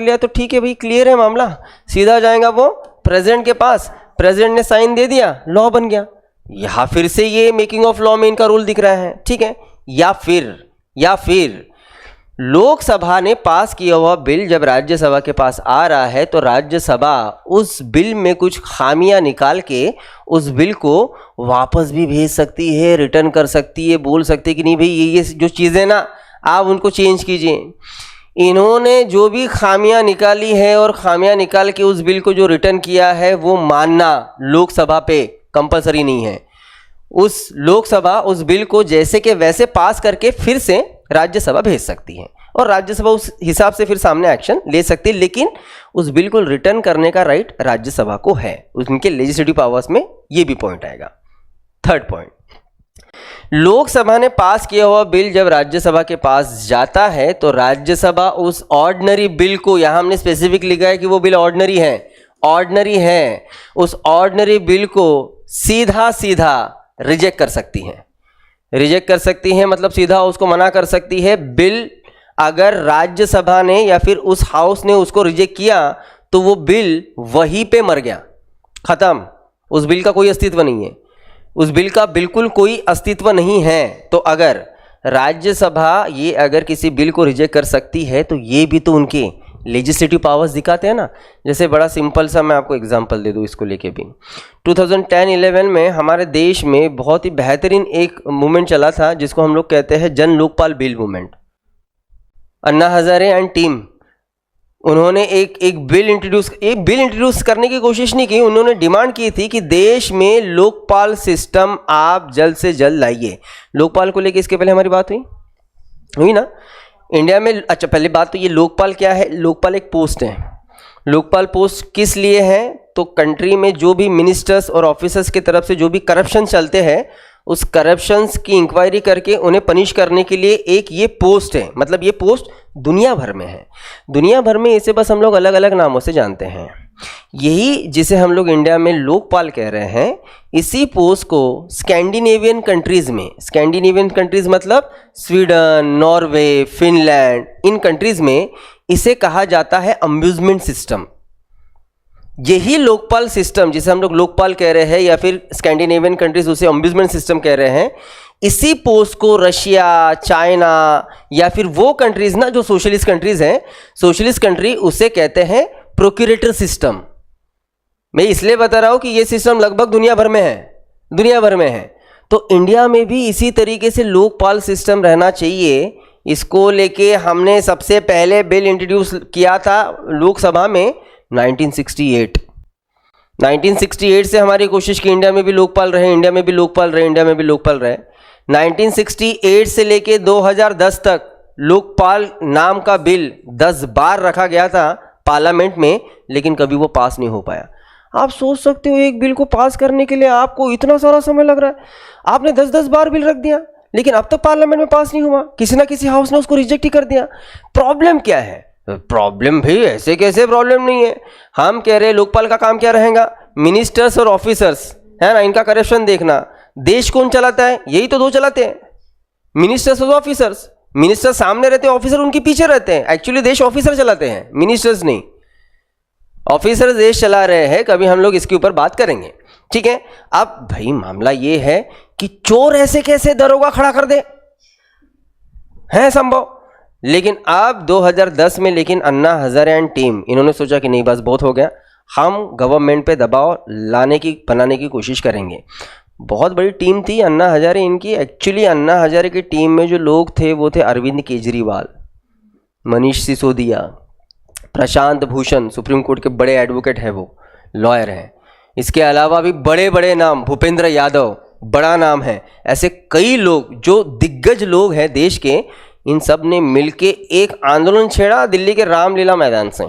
[SPEAKER 1] लिया तो ठीक है भाई, क्लियर है मामला, सीधा जाएगा वो प्रेसिडेंट के पास, प्रेसिडेंट ने साइन दे दिया, लॉ बन गया। यहाँ फिर से ये मेकिंग ऑफ लॉ में इनका रोल दिख रहा है, ठीक है। या फिर लोकसभा ने पास किया हुआ बिल जब राज्यसभा के पास आ रहा है तो राज्यसभा उस बिल में कुछ खामियां निकाल के उस बिल को वापस भी भेज सकती है, रिटर्न कर सकती है, बोल सकती है कि नहीं भाई ये जो चीज़ें ना आप उनको चेंज कीजिए। इन्होंने जो भी खामियां निकाली है और खामियां निकाल के उस बिल को जो रिटर्न किया है वो मानना लोकसभा पे कंपलसरी नहीं है। उस लोकसभा उस बिल को जैसे के वैसे पास करके फिर से राज्यसभा भेज सकती है और राज्यसभा उस हिसाब से फिर सामने एक्शन ले सकती है, लेकिन उस बिल को रिटर्न करने का राइट राज्यसभा को है, उनके लेजिस्लेटिव पावर्स में ये भी पॉइंट आएगा। थर्ड पॉइंट, लोकसभा ने पास किया हुआ बिल जब राज्यसभा के पास जाता है तो राज्यसभा उस ऑर्डिनरी बिल को, यहां हमने स्पेसिफिक लिखा है कि वो बिल ऑर्डिनरी है, उस ऑर्डिनरी बिल को सीधा रिजेक्ट कर सकती है, मतलब सीधा उसको मना कर सकती है। बिल अगर राज्यसभा ने या फिर उस हाउस ने उसको रिजेक्ट किया तो वो बिल वहीं पे मर गया, खत्म, उस बिल का कोई अस्तित्व नहीं है, उस बिल का बिल्कुल कोई अस्तित्व नहीं है। तो अगर राज्यसभा ये अगर किसी बिल को रिजेक्ट कर सकती है तो ये भी तो उनके लेजिस्लेटिव पावर्स दिखाते हैं ना। जैसे बड़ा सिंपल सा मैं आपको एग्जांपल दे दूं इसको लेके भी, 2010-11 में हमारे देश में बहुत ही बेहतरीन एक मूवमेंट चला था जिसको हम लोग कहते हैं जन Lokpal bill movement. Anna Hazare and team, उन्होंने एक बिल इंट्रोड्यूस करने की कोशिश नहीं की, उन्होंने डिमांड की थी कि देश में लोकपाल सिस्टम आप जल्द से जल्द लाइए। लोकपाल को लेके इसके पहले हमारी बात हुई ना इंडिया में। अच्छा, पहली बात तो ये लोकपाल क्या है, लोकपाल एक पोस्ट है। लोकपाल पोस्ट किस लिए है, तो कंट्री में जो भी मिनिस्टर्स और ऑफिसर्स की तरफ से जो भी करप्शन चलते हैं उस करप्शंस की इंक्वायरी करके उन्हें पनिश करने के लिए एक ये पोस्ट है। मतलब ये पोस्ट दुनिया भर में है, दुनिया भर में इसे बस हम लोग अलग अलग नामों से जानते हैं। यही जिसे हम लोग इंडिया में लोकपाल कह रहे हैं, इसी पोस्ट को स्कैंडिनेवियन कंट्रीज में, स्कैंडिनेवियन कंट्रीज मतलब स्वीडन, नॉर्वे, फिनलैंड, इन कंट्रीज में इसे कहा जाता है अम्यूजमेंट सिस्टम। यही लोकपाल सिस्टम जिसे हम लोग लोकपाल कह रहे हैं या फिर स्कैंडिनेवियन कंट्रीज उसे अम्यूजमेंट सिस्टम कह रहे हैं, इसी पोस्ट को रशिया, चाइना या फिर वो कंट्रीज ना जो सोशलिस्ट कंट्रीज हैं, सोशलिस्ट कंट्री उसे कहते हैं प्रोक्यूरेटर सिस्टम। मैं इसलिए बता रहा हूं कि ये सिस्टम लगभग दुनिया भर में है। तो इंडिया में भी इसी तरीके से लोकपाल सिस्टम रहना चाहिए। इसको लेके हमने सबसे पहले बिल इंट्रोड्यूस किया था लोकसभा में 1968 से हमारी कोशिश की इंडिया में भी लोकपाल रहे, 1968 से लेके 2010 तक लोकपाल नाम का बिल 10 बार रखा गया था पार्लियामेंट में, लेकिन कभी वो पास नहीं हो पाया। आप सोच सकते हो एक बिल को पास करने के लिए आपको इतना सारा समय लग रहा है, आपने 10-10 बार बिल रख दिया लेकिन अब तक पार्लियामेंट में पास नहीं हुआ, किसी ना किसी हाउस ने उसको रिजेक्ट ही कर दिया। प्रॉब्लम क्या है? प्रॉब्लम भी ऐसे कैसे प्रॉब्लम नहीं है। हम कह रहे हैं लोकपाल का काम क्या रहेगा, मिनिस्टर्स और ऑफिसर्स, है ना, इनका करप्शन देखना। देश कौन चलाता है? यही तो दो चलाते हैं, मिनिस्टर्स और ऑफिसर्स। मिनिस्टर सामने रहते हैं, ऑफिसर उनके पीछे रहते हैं। एक्चुअली देश ऑफिसर चलाते हैं, मिनिस्टर्स नहीं। ऑफिसर देश चला रहे हैं, कभी हम लोग इसके ऊपर बात करेंगे, ठीक है। अब भाई मामला ये है कि चोर ऐसे कैसे दरोगा खड़ा कर दे, है संभव? लेकिन अब 2010 में लेकिन अन्ना हजारे एंड टीम इन्होंने सोचा कि नहीं बस बहुत हो गया, हम गवर्नमेंट पे दबाव बनाने की कोशिश करेंगे। बहुत बड़ी टीम थी अन्ना हजारे इनकी। एक्चुअली अन्ना हजारे की टीम में जो लोग थे वो थे अरविंद केजरीवाल, मनीष सिसोदिया, प्रशांत भूषण, सुप्रीम कोर्ट के बड़े एडवोकेट हैं, वो लॉयर हैं। इसके अलावा भी बड़े बड़े नाम, भूपेंद्र यादव बड़ा नाम है। ऐसे कई लोग जो दिग्गज लोग हैं देश के, इन सब ने मिलके एक आंदोलन छेड़ा दिल्ली के रामलीला मैदान से।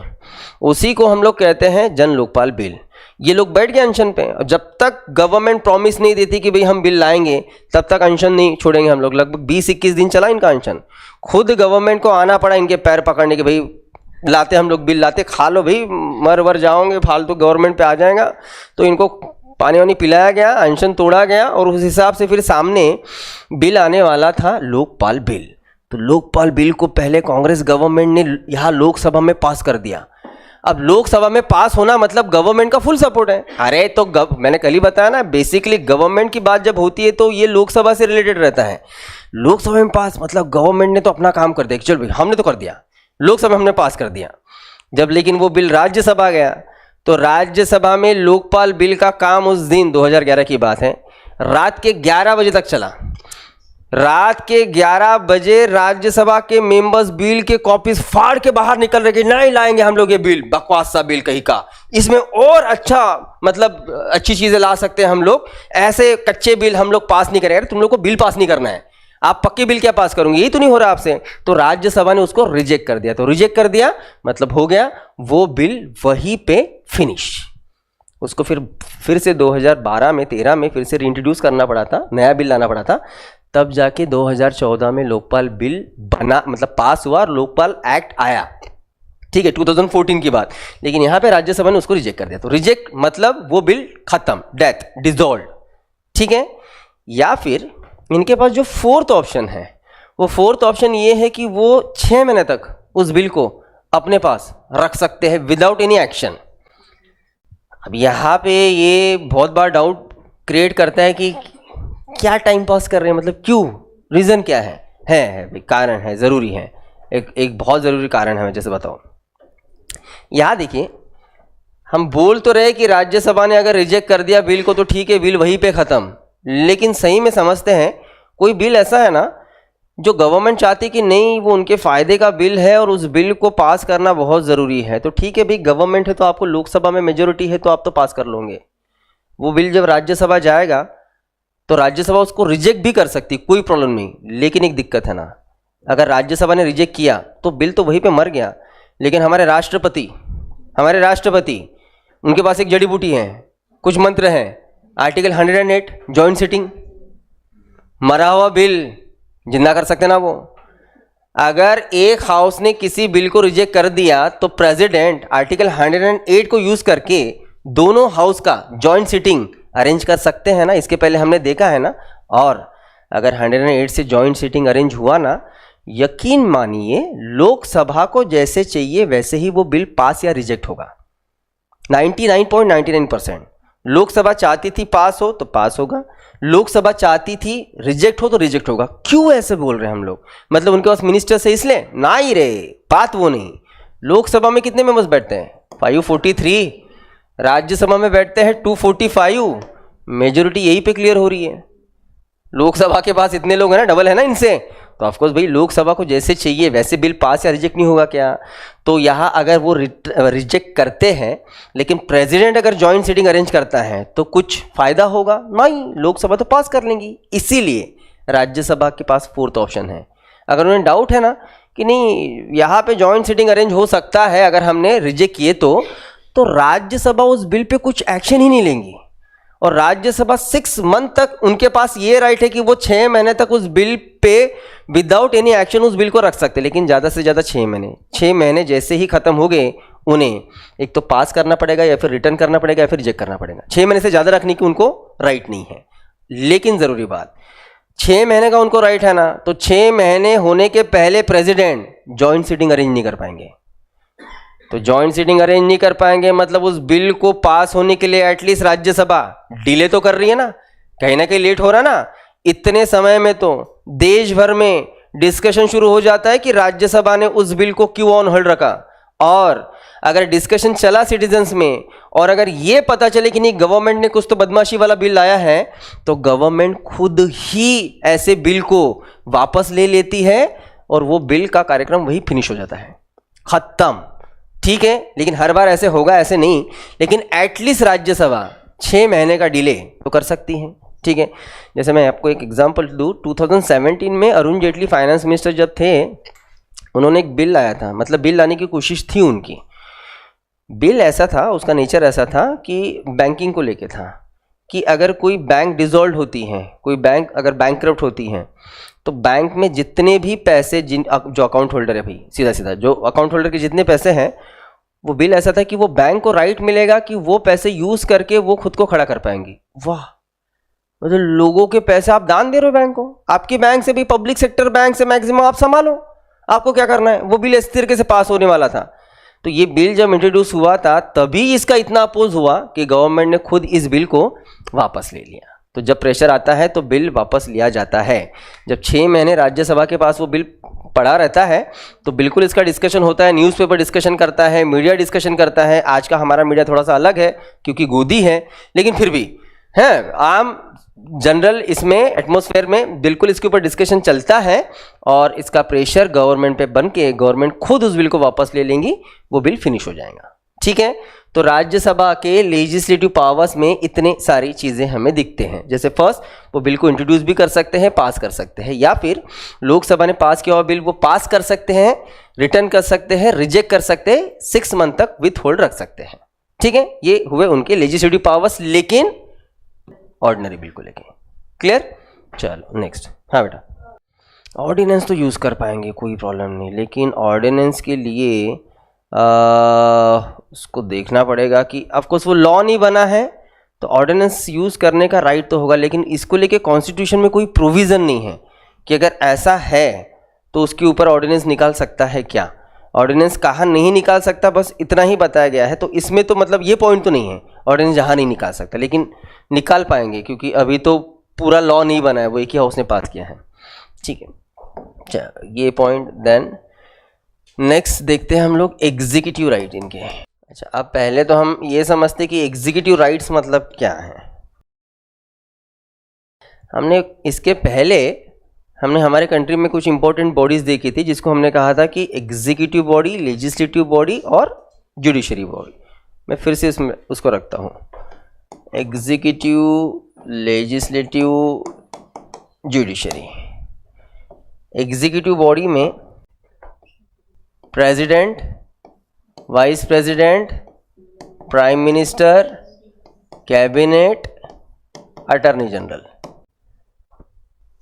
[SPEAKER 1] उसी को हम लोग कहते हैं जन लोकपाल बिल। ये लोग बैठ गए अनशन पे, और जब तक गवर्नमेंट प्रॉमिस नहीं देती कि भाई हम बिल लाएंगे तब तक अनशन नहीं छोड़ेंगे हम लोग। लगभग 20-21 दिन चला इनका अनशन। खुद गवर्नमेंट को आना पड़ा इनके पैर पकड़ने के, भाई लाते हम लोग बिल लाते, खा लो भाई, मर वर जाओगे, फालतू गवर्नमेंट पे आ जाएगा। तो इनको पानी वानी पिलाया गया, अनशन तोड़ा गया, और उस हिसाब से फिर सामने बिल आने वाला था लोकपाल बिल। तो लोकपाल बिल को पहले कांग्रेस गवर्नमेंट ने यहाँ लोकसभा में पास कर दिया। अब लोकसभा में पास होना मतलब गवर्नमेंट का फुल सपोर्ट है। अरे तो मैंने कल ही बताया ना, बेसिकली गवर्नमेंट की बात जब होती है तो ये लोकसभा से रिलेटेड रहता है। लोकसभा में पास मतलब गवर्नमेंट ने तो अपना काम कर दिया, चल भाई हमने तो कर दिया, लोकसभा हमने पास कर दिया। जब लेकिन वो बिल राज्यसभा गया तो राज्यसभा में लोकपाल बिल का काम उस दिन 2011 की बात है, रात के 11 बजे तक चला। रात के 11 बजे राज्यसभा के मेंबर्स बिल के कॉपीज फाड़ के बाहर निकल रहे कि नहीं लाएंगे हम लोग ये बिल, बकवास सा बिल कहीं का, इसमें और अच्छा मतलब अच्छी चीजें ला सकते हैं हम लोग, ऐसे कच्चे बिल हम लोग पास नहीं करेंगे। तुम लोग को बिल पास नहीं करना है, आप पक्के बिल क्या पास करोगे, यही तो नहीं हो रहा आपसे। तो राज्यसभा ने उसको रिजेक्ट कर दिया। तो रिजेक्ट कर दिया मतलब हो गया वो बिल वहीं पे फिनिश। उसको फिर से 2012 में 13 में फिर से रीइंट्रोड्यूस करना पड़ा था, नया बिल लाना पड़ा था। तब जाके 2014 में लोकपाल बिल बना, मतलब पास हुआ और लोकपाल एक्ट आया, ठीक है, 2014 की बात। लेकिन यहाँ पे राज्यसभा ने उसको रिजेक्ट कर दिया। तो रिजेक्ट मतलब वो बिल खत्म, डेथ, डिसॉल्व, ठीक है। या फिर इनके पास जो फोर्थ ऑप्शन है, वो फोर्थ ऑप्शन ये है कि वो 6 महीने तक उस बिल को अपने पास रख सकते हैं विदाउट एनी एक्शन। अब यहाँ पे ये बहुत बार डाउट क्रिएट करता है कि क्या टाइम पास कर रहे हैं, मतलब क्यों, रीज़न क्या है कारण है, ज़रूरी है, एक बहुत ज़रूरी कारण है। मैं जैसे बताऊँ, यहाँ देखिए, हम बोल तो रहे कि राज्यसभा ने अगर रिजेक्ट कर दिया बिल को तो ठीक है, बिल वहीं पे ख़त्म। लेकिन सही में समझते हैं, कोई बिल ऐसा है ना जो गवर्नमेंट चाहती कि नहीं वो उनके फ़ायदे का बिल है और उस बिल को पास करना बहुत ज़रूरी है, तो ठीक है भाई, गवर्नमेंट है तो आपको लोकसभा में मेजोरिटी है तो आप तो पास कर लोगे। वो बिल जब राज्यसभा जाएगा तो राज्यसभा उसको रिजेक्ट भी कर सकती, कोई प्रॉब्लम नहीं। लेकिन एक दिक्कत है ना, अगर राज्यसभा ने रिजेक्ट किया तो बिल तो वहीं पे मर गया। लेकिन हमारे राष्ट्रपति उनके पास एक जड़ी बूटी है, कुछ मंत्र हैं, आर्टिकल 108 जॉइंट सिटिंग, मरा हुआ बिल जिंदा कर सकते ना वो। अगर एक हाउस ने किसी बिल को रिजेक्ट कर दिया तो प्रेसिडेंट आर्टिकल 108 को यूज करके दोनों हाउस का जॉइंट सिटिंग अरेंज कर सकते हैं ना, इसके पहले हमने देखा है ना। और अगर 108 से जॉइंट सिटिंग अरेंज हुआ ना, यकीन मानिए लोकसभा को जैसे चाहिए वैसे ही वो बिल पास या रिजेक्ट होगा। 99.99% लोकसभा चाहती थी पास हो तो पास होगा, लोकसभा चाहती थी रिजेक्ट हो तो रिजेक्ट होगा। क्यों ऐसे बोल रहे हैं हम लोग, मतलब उनके पास मिनिस्टर से इसलिए ना ही रहे, बात वो नहीं। लोकसभा में कितने मेंबर्स बैठते हैं, 543, राज्यसभा में बैठते हैं 245, मेजोरिटी यही पे क्लियर हो रही है। लोकसभा के पास इतने लोग हैं ना, डबल है ना इनसे, तो ऑफकोर्स भाई लोकसभा को जैसे चाहिए वैसे बिल पास या रिजेक्ट नहीं होगा क्या। तो यहाँ अगर वो रिजेक्ट करते हैं लेकिन प्रेसिडेंट अगर जॉइंट सिटिंग अरेंज करता है तो कुछ फायदा होगा नहीं, लोकसभा तो पास कर लेंगी। इसीलिए राज्यसभा के पास फोर्थ ऑप्शन है। अगर उन्हें डाउट है ना कि नहीं यहाँ पे जॉइंट सिटिंग अरेंज हो सकता है अगर हमने रिजेक्ट किए तो राज्यसभा उस बिल पे कुछ एक्शन ही नहीं लेंगी। और राज्यसभा 6 मंथ तक उनके पास ये राइट है कि वो 6 महीने तक उस bill pay without any action उस बिल को रख सकते, लेकिन ज़्यादा से ज़्यादा 6 महीने। 6 महीने जैसे ही ख़त्म हो गए उन्हें एक तो पास करना पड़ेगा या फिर रिटर्न करना पड़ेगा या फिर रिजेक्ट करना पड़ेगा। 6 महीने से ज़्यादा रखने की उनको राइट नहीं है। लेकिन ज़रूरी बात, 6 महीने का उनको राइट है ना, तो 6 महीने होने के पहले प्रेसिडेंट जॉइंट सीटिंग अरेंज नहीं कर पाएंगे। तो जॉइंट सीटिंग अरेंज नहीं कर पाएंगे मतलब उस बिल को पास होने के लिए एटलीस्ट राज्यसभा डिले तो कर रही है ना, कहीं ना कहीं लेट हो रहा ना। इतने समय में तो देश भर में डिस्कशन शुरू हो जाता है कि राज्यसभा ने उस बिल को क्यों ऑन होल्ड रखा। और अगर डिस्कशन चला सिटीजन्स में और अगर ये पता चले कि नहीं गवर्नमेंट ने कुछ तो बदमाशी वाला बिल लाया है, तो गवर्नमेंट खुद ही ऐसे बिल को वापस ले लेती है और वो बिल का कार्यक्रम वही फिनिश हो जाता है, खत्म। ठीक है, लेकिन हर बार ऐसे होगा ऐसे नहीं, लेकिन एटलीस्ट राज्यसभा 6 महीने का डिले तो कर सकती है। ठीक है, जैसे मैं आपको एक एग्जांपल दूं, 2017 में अरुण जेटली फाइनेंस मिनिस्टर जब थे, उन्होंने एक बिल लाया था, मतलब बिल लाने की कोशिश थी उनकी। बिल ऐसा था, उसका नेचर ऐसा था कि बैंकिंग को लेके था कि अगर कोई बैंक डिसॉल्व होती है, कोई बैंक अगर बैंकक्रप्ट होती है, तो बैंक में जितने भी पैसे जो अकाउंट होल्डर है, भाई सीधा सीधा जो अकाउंट होल्डर के जितने पैसे हैं, वो बिल ऐसा था कि वो बैंक को राइट मिलेगा कि वो पैसे यूज करके वो खुद को खड़ा कर पाएंगी। वाह, मतलब लोगों के पैसे आप दान दे रहे हो बैंक को, आपके बैंक से भी, पब्लिक सेक्टर बैंक से मैक्सिमम आप संभालो, आपको क्या करना है। वो बिल इस तरीके से पास होने वाला था। तो ये बिल जब इंट्रोड्यूस हुआ था तभी इसका इतना अपोज हुआ कि गवर्नमेंट ने खुद इस बिल को वापस ले लिया। तो जब प्रेशर आता है तो बिल वापस लिया जाता है। जब 6 महीने राज्यसभा के पास वो बिल पड़ा रहता है तो बिल्कुल इसका डिस्कशन होता है, न्यूज़पेपर डिस्कशन करता है, मीडिया डिस्कशन करता है। आज का हमारा मीडिया थोड़ा सा अलग है क्योंकि गोदी है, लेकिन फिर भी है आम जनरल इसमें एटमॉस्फेयर में बिल्कुल इसके ऊपर डिस्कशन चलता है और इसका प्रेशर गवर्नमेंट पे बन के गवर्नमेंट खुद उस बिल को वापस ले लेंगी, वो बिल फिनिश हो जाएगा। ठीक है, तो राज्यसभा के लेजिस्लेटिव पावर्स में इतने सारी चीज़ें हमें दिखते हैं। जैसे फर्स्ट, वो बिल को इंट्रोड्यूस भी कर सकते हैं, पास कर सकते हैं, या फिर लोकसभा ने पास किया हुआ बिल वो पास कर सकते हैं, रिटर्न कर सकते हैं, रिजेक्ट कर सकते हैं, 6 मंथ तक विथ होल्ड रख सकते हैं। ठीक है, ये हुए उनके लेजिस्लेटिव पावर्स, लेकिन ऑर्डिनरी बिल को लेके। क्लियर? चलो नेक्स्ट। हाँ बेटा, ऑर्डिनेंस तो यूज़ कर पाएंगे, कोई प्रॉब्लम नहीं, लेकिन ऑर्डिनेंस के लिए उसको देखना पड़ेगा कि ऑफकोर्स वो लॉ नहीं बना है तो ऑर्डिनेंस यूज़ करने का राइट तो होगा, लेकिन इसको लेके कॉन्स्टिट्यूशन में कोई प्रोविज़न नहीं है कि अगर ऐसा है तो उसके ऊपर ऑर्डिनेंस निकाल सकता है क्या। ऑर्डिनेंस कहाँ नहीं निकाल सकता बस इतना ही बताया गया है। तो इसमें तो मतलब ये पॉइंट तो नहीं है ऑर्डिनेंस जहाँ नहीं निकाल सकता, लेकिन निकाल पाएंगे क्योंकि अभी तो पूरा लॉ नहीं बना है, वो एक ही हाउस ने पास किया है। ठीक है, चलो ये पॉइंट। देन नेक्स्ट देखते हैं हम लोग एग्जीक्यूटिव राइट इनके। अच्छा, अब पहले तो हम ये समझते कि एग्जीक्यूटिव राइट्स मतलब क्या है। हमने इसके पहले हमारे कंट्री में कुछ इंपॉर्टेंट बॉडीज देखी थी जिसको हमने कहा था कि एग्जीक्यूटिव बॉडी, लेजिस्लेटिव बॉडी और जुडिशरी बॉडी। मैं फिर से इसमें उसको रखता हूँ, executive, legislative, judiciary. Executive body में president, vice president, prime minister, cabinet, attorney general,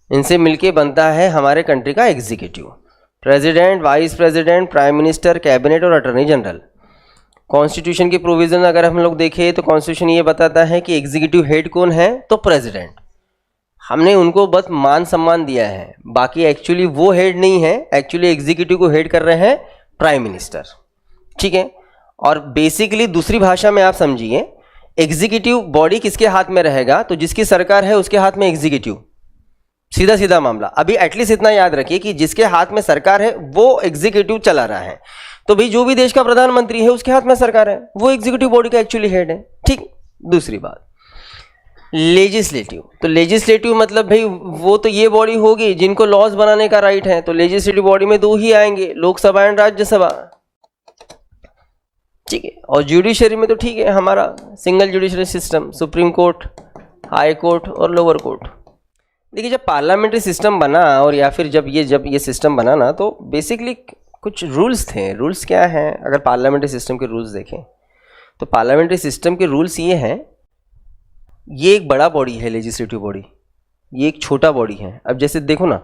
[SPEAKER 1] इनसे मिलके बनता है हमारे कंट्री का executive. President, vice president, prime minister, cabinet और अटॉर्नी जनरल। कॉन्स्टिट्यूशन की प्रोविज़न अगर हम लोग देखें तो कॉन्स्टिट्यूशन ये बताता है कि एग्जीक्यूटिव हेड कौन है, तो प्रेसिडेंट। हमने उनको बस मान सम्मान दिया है, बाकी एक्चुअली वो हेड नहीं है, एक्चुअली एग्जीक्यूटिव को हेड कर रहे हैं प्राइम मिनिस्टर। ठीक है, और बेसिकली दूसरी भाषा में आप समझिए, एग्जीक्यूटिव बॉडी किसके हाथ में रहेगा, तो जिसकी सरकार है उसके हाथ में एग्जीक्यूटिव, सीधा सीधा मामला। अभी एटलीस्ट इतना याद रखिए कि जिसके हाथ में सरकार है वो एग्जीक्यूटिव चला रहा है। तो भाई जो भी देश का प्रधानमंत्री है उसके हाथ में सरकार है, वो एग्जीक्यूटिव बॉडी का एक्चुअली हेड है। ठीक, दूसरी बात लेजिस्लेटिव। तो लेजिस्लेटिव मतलब भाई वो तो ये बॉडी होगी जिनको लॉज बनाने का राइट है। तो लेजिस्लेटिव बॉडी में 2 ही आएंगे, लोकसभा एंड राज्यसभा। ठीक है, और जुडिशरी में तो ठीक है हमारा single judiciary system, supreme court, high court और लोअर कोर्ट। देखिए, जब पार्लियामेंट्री सिस्टम बना और या फिर जब ये सिस्टम बना ना, तो बेसिकली कुछ रूल्स थे। रूल्स क्या हैं, अगर पार्लियामेंट्री सिस्टम के रूल्स देखें तो पार्लियामेंट्री सिस्टम के रूल्स ये हैं, ये एक बड़ा बॉडी है लेजिस्लेटिव बॉडी, ये एक छोटा बॉडी है। अब जैसे देखो ना,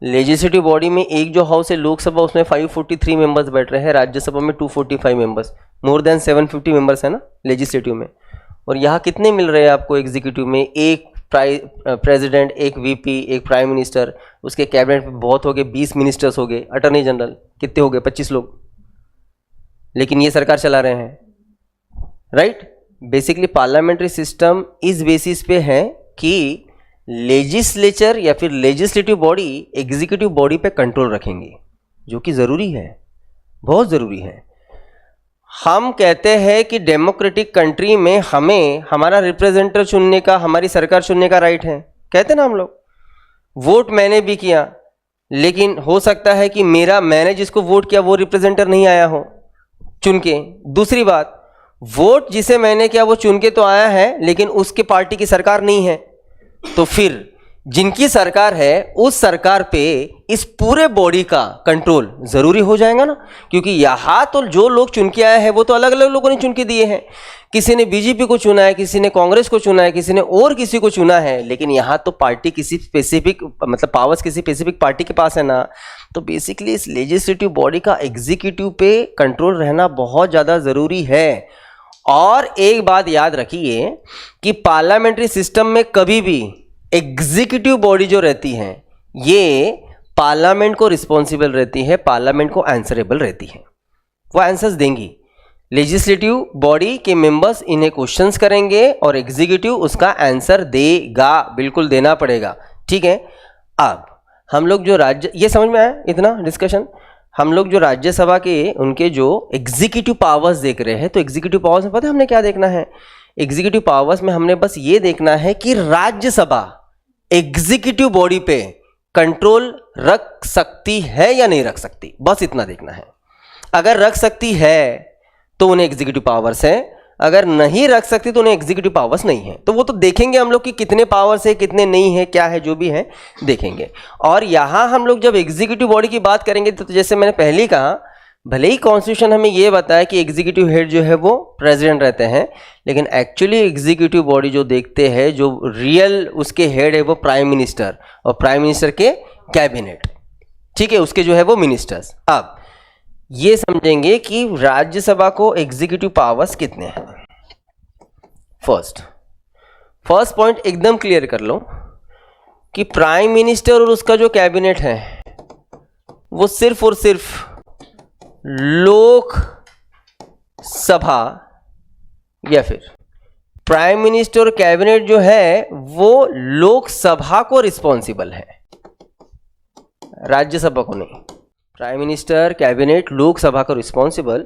[SPEAKER 1] लेजिस्लेटिव बॉडी में एक जो हाउस है लोकसभा, उसमें 543 मेंबर्स बैठ रहे हैं, राज्यसभा में 245 मेंबर्स। मोर देन 750 मेंबर्स है ना लेजिस्लेटिव में, और यहाँ कितने मिल रहे हैं आपको एग्जीक्यूटिव में? एक प्रेसिडेंट, एक वीपी, एक प्राइम मिनिस्टर, उसके कैबिनेट में बहुत हो गए 20 मिनिस्टर्स हो गए, अटॉर्नी जनरल कितने हो गए? 25 लोग, लेकिन ये सरकार चला रहे हैं, राइट? बेसिकली पार्लियामेंट्री सिस्टम इस बेसिस पे है कि लेजिस्लेचर या फिर लेजिस्लेटिव बॉडी एग्जीक्यूटिव बॉडी पे कंट्रोल रखेंगे, जो कि ज़रूरी है, बहुत ज़रूरी है। हम कहते हैं कि डेमोक्रेटिक कंट्री में हमें हमारा रिप्रेजेंटेटिव चुनने का, हमारी सरकार चुनने का राइट है, कहते ना हम लोग। वोट मैंने भी किया, लेकिन हो सकता है कि मैंने जिसको वोट किया वो रिप्रेजेंटेटिव नहीं आया हो चुन के। दूसरी बात, वोट जिसे मैंने किया वो चुन के तो आया है, लेकिन उसके पार्टी की सरकार नहीं है, तो फिर जिनकी सरकार है उस सरकार पे इस पूरे बॉडी का कंट्रोल जरूरी हो जाएगा ना, क्योंकि यहाँ तो जो लोग चुन के आए हैं वो तो अलग अलग लोगों ने चुन के दिए हैं। किसी ने बीजेपी को चुना है, किसी ने कांग्रेस को चुना है, किसी ने और किसी को चुना है, लेकिन यहाँ तो पार्टी किसी स्पेसिफिक, मतलब पावर्स किसी स्पेसिफिक पार्टी के पास है ना। तो बेसिकली इस लेजिस्लेटिव बॉडी का एग्जीक्यूटिव पे कंट्रोल रहना बहुत ज़्यादा ज़रूरी है। और एक बात याद रखिए कि पार्लियामेंट्री सिस्टम में कभी भी एग्जीक्यूटिव बॉडी जो रहती है ये पार्लियामेंट को रिस्पॉन्सिबल रहती है, पार्लियामेंट को आंसरेबल रहती है, वो आंसर्स देंगी। लेजिस्लेटिव बॉडी के मेंबर्स इन्हें क्वेश्चंस करेंगे और एग्जीक्यूटिव उसका आंसर देगा, बिल्कुल देना पड़ेगा, ठीक है। अब हम लोग जो ये समझ में आया इतना डिस्कशन? हम लोग जो राज्यसभा के उनके जो एग्जीक्यूटिव पावर्स देख रहे हैं, तो एग्जीक्यूटिव पावर्स में पता है हमने क्या देखना है? एग्जीक्यूटिव पावर्स में हमने बस ये देखना है कि राज्यसभा एग्जीक्यूटिव बॉडी पे कंट्रोल रख सकती है या नहीं रख सकती, बस इतना देखना है। अगर रख सकती है तो उन्हें एग्जीक्यूटिव पावर्स है, अगर नहीं रख सकती तो उन्हें एग्जीक्यूटिव पावर्स नहीं है। तो वो तो देखेंगे हम लोग कि कितने पावर्स है, कितने नहीं है, क्या है, जो भी है देखेंगे। और यहाँ हम लोग जब एग्जीक्यूटिव बॉडी की बात करेंगे तो जैसे मैंने पहले ही कहा, भले ही कॉन्स्टिट्यूशन हमें ये बताया कि एग्जीक्यूटिव हेड जो है वो प्रेसिडेंट रहते हैं, लेकिन एक्चुअली एग्जीक्यूटिव बॉडी जो देखते हैं, जो रियल उसके हेड है वो प्राइम मिनिस्टर, और प्राइम मिनिस्टर के कैबिनेट, ठीक है, उसके जो है वो मिनिस्टर्स। अब ये समझेंगे कि राज्यसभा को एग्जीक्यूटिव पावर्स कितने हैं। फर्स्ट पॉइंट एकदम क्लियर कर लो कि प्राइम मिनिस्टर और उसका जो कैबिनेट है वो सिर्फ और सिर्फ लोक सभा, या फिर प्राइम मिनिस्टर और कैबिनेट जो है वो लोकसभा को रिस्पॉन्सिबल है, राज्यसभा को नहीं। प्राइम मिनिस्टर, कैबिनेट, लोकसभा को रिस्पॉन्सिबल,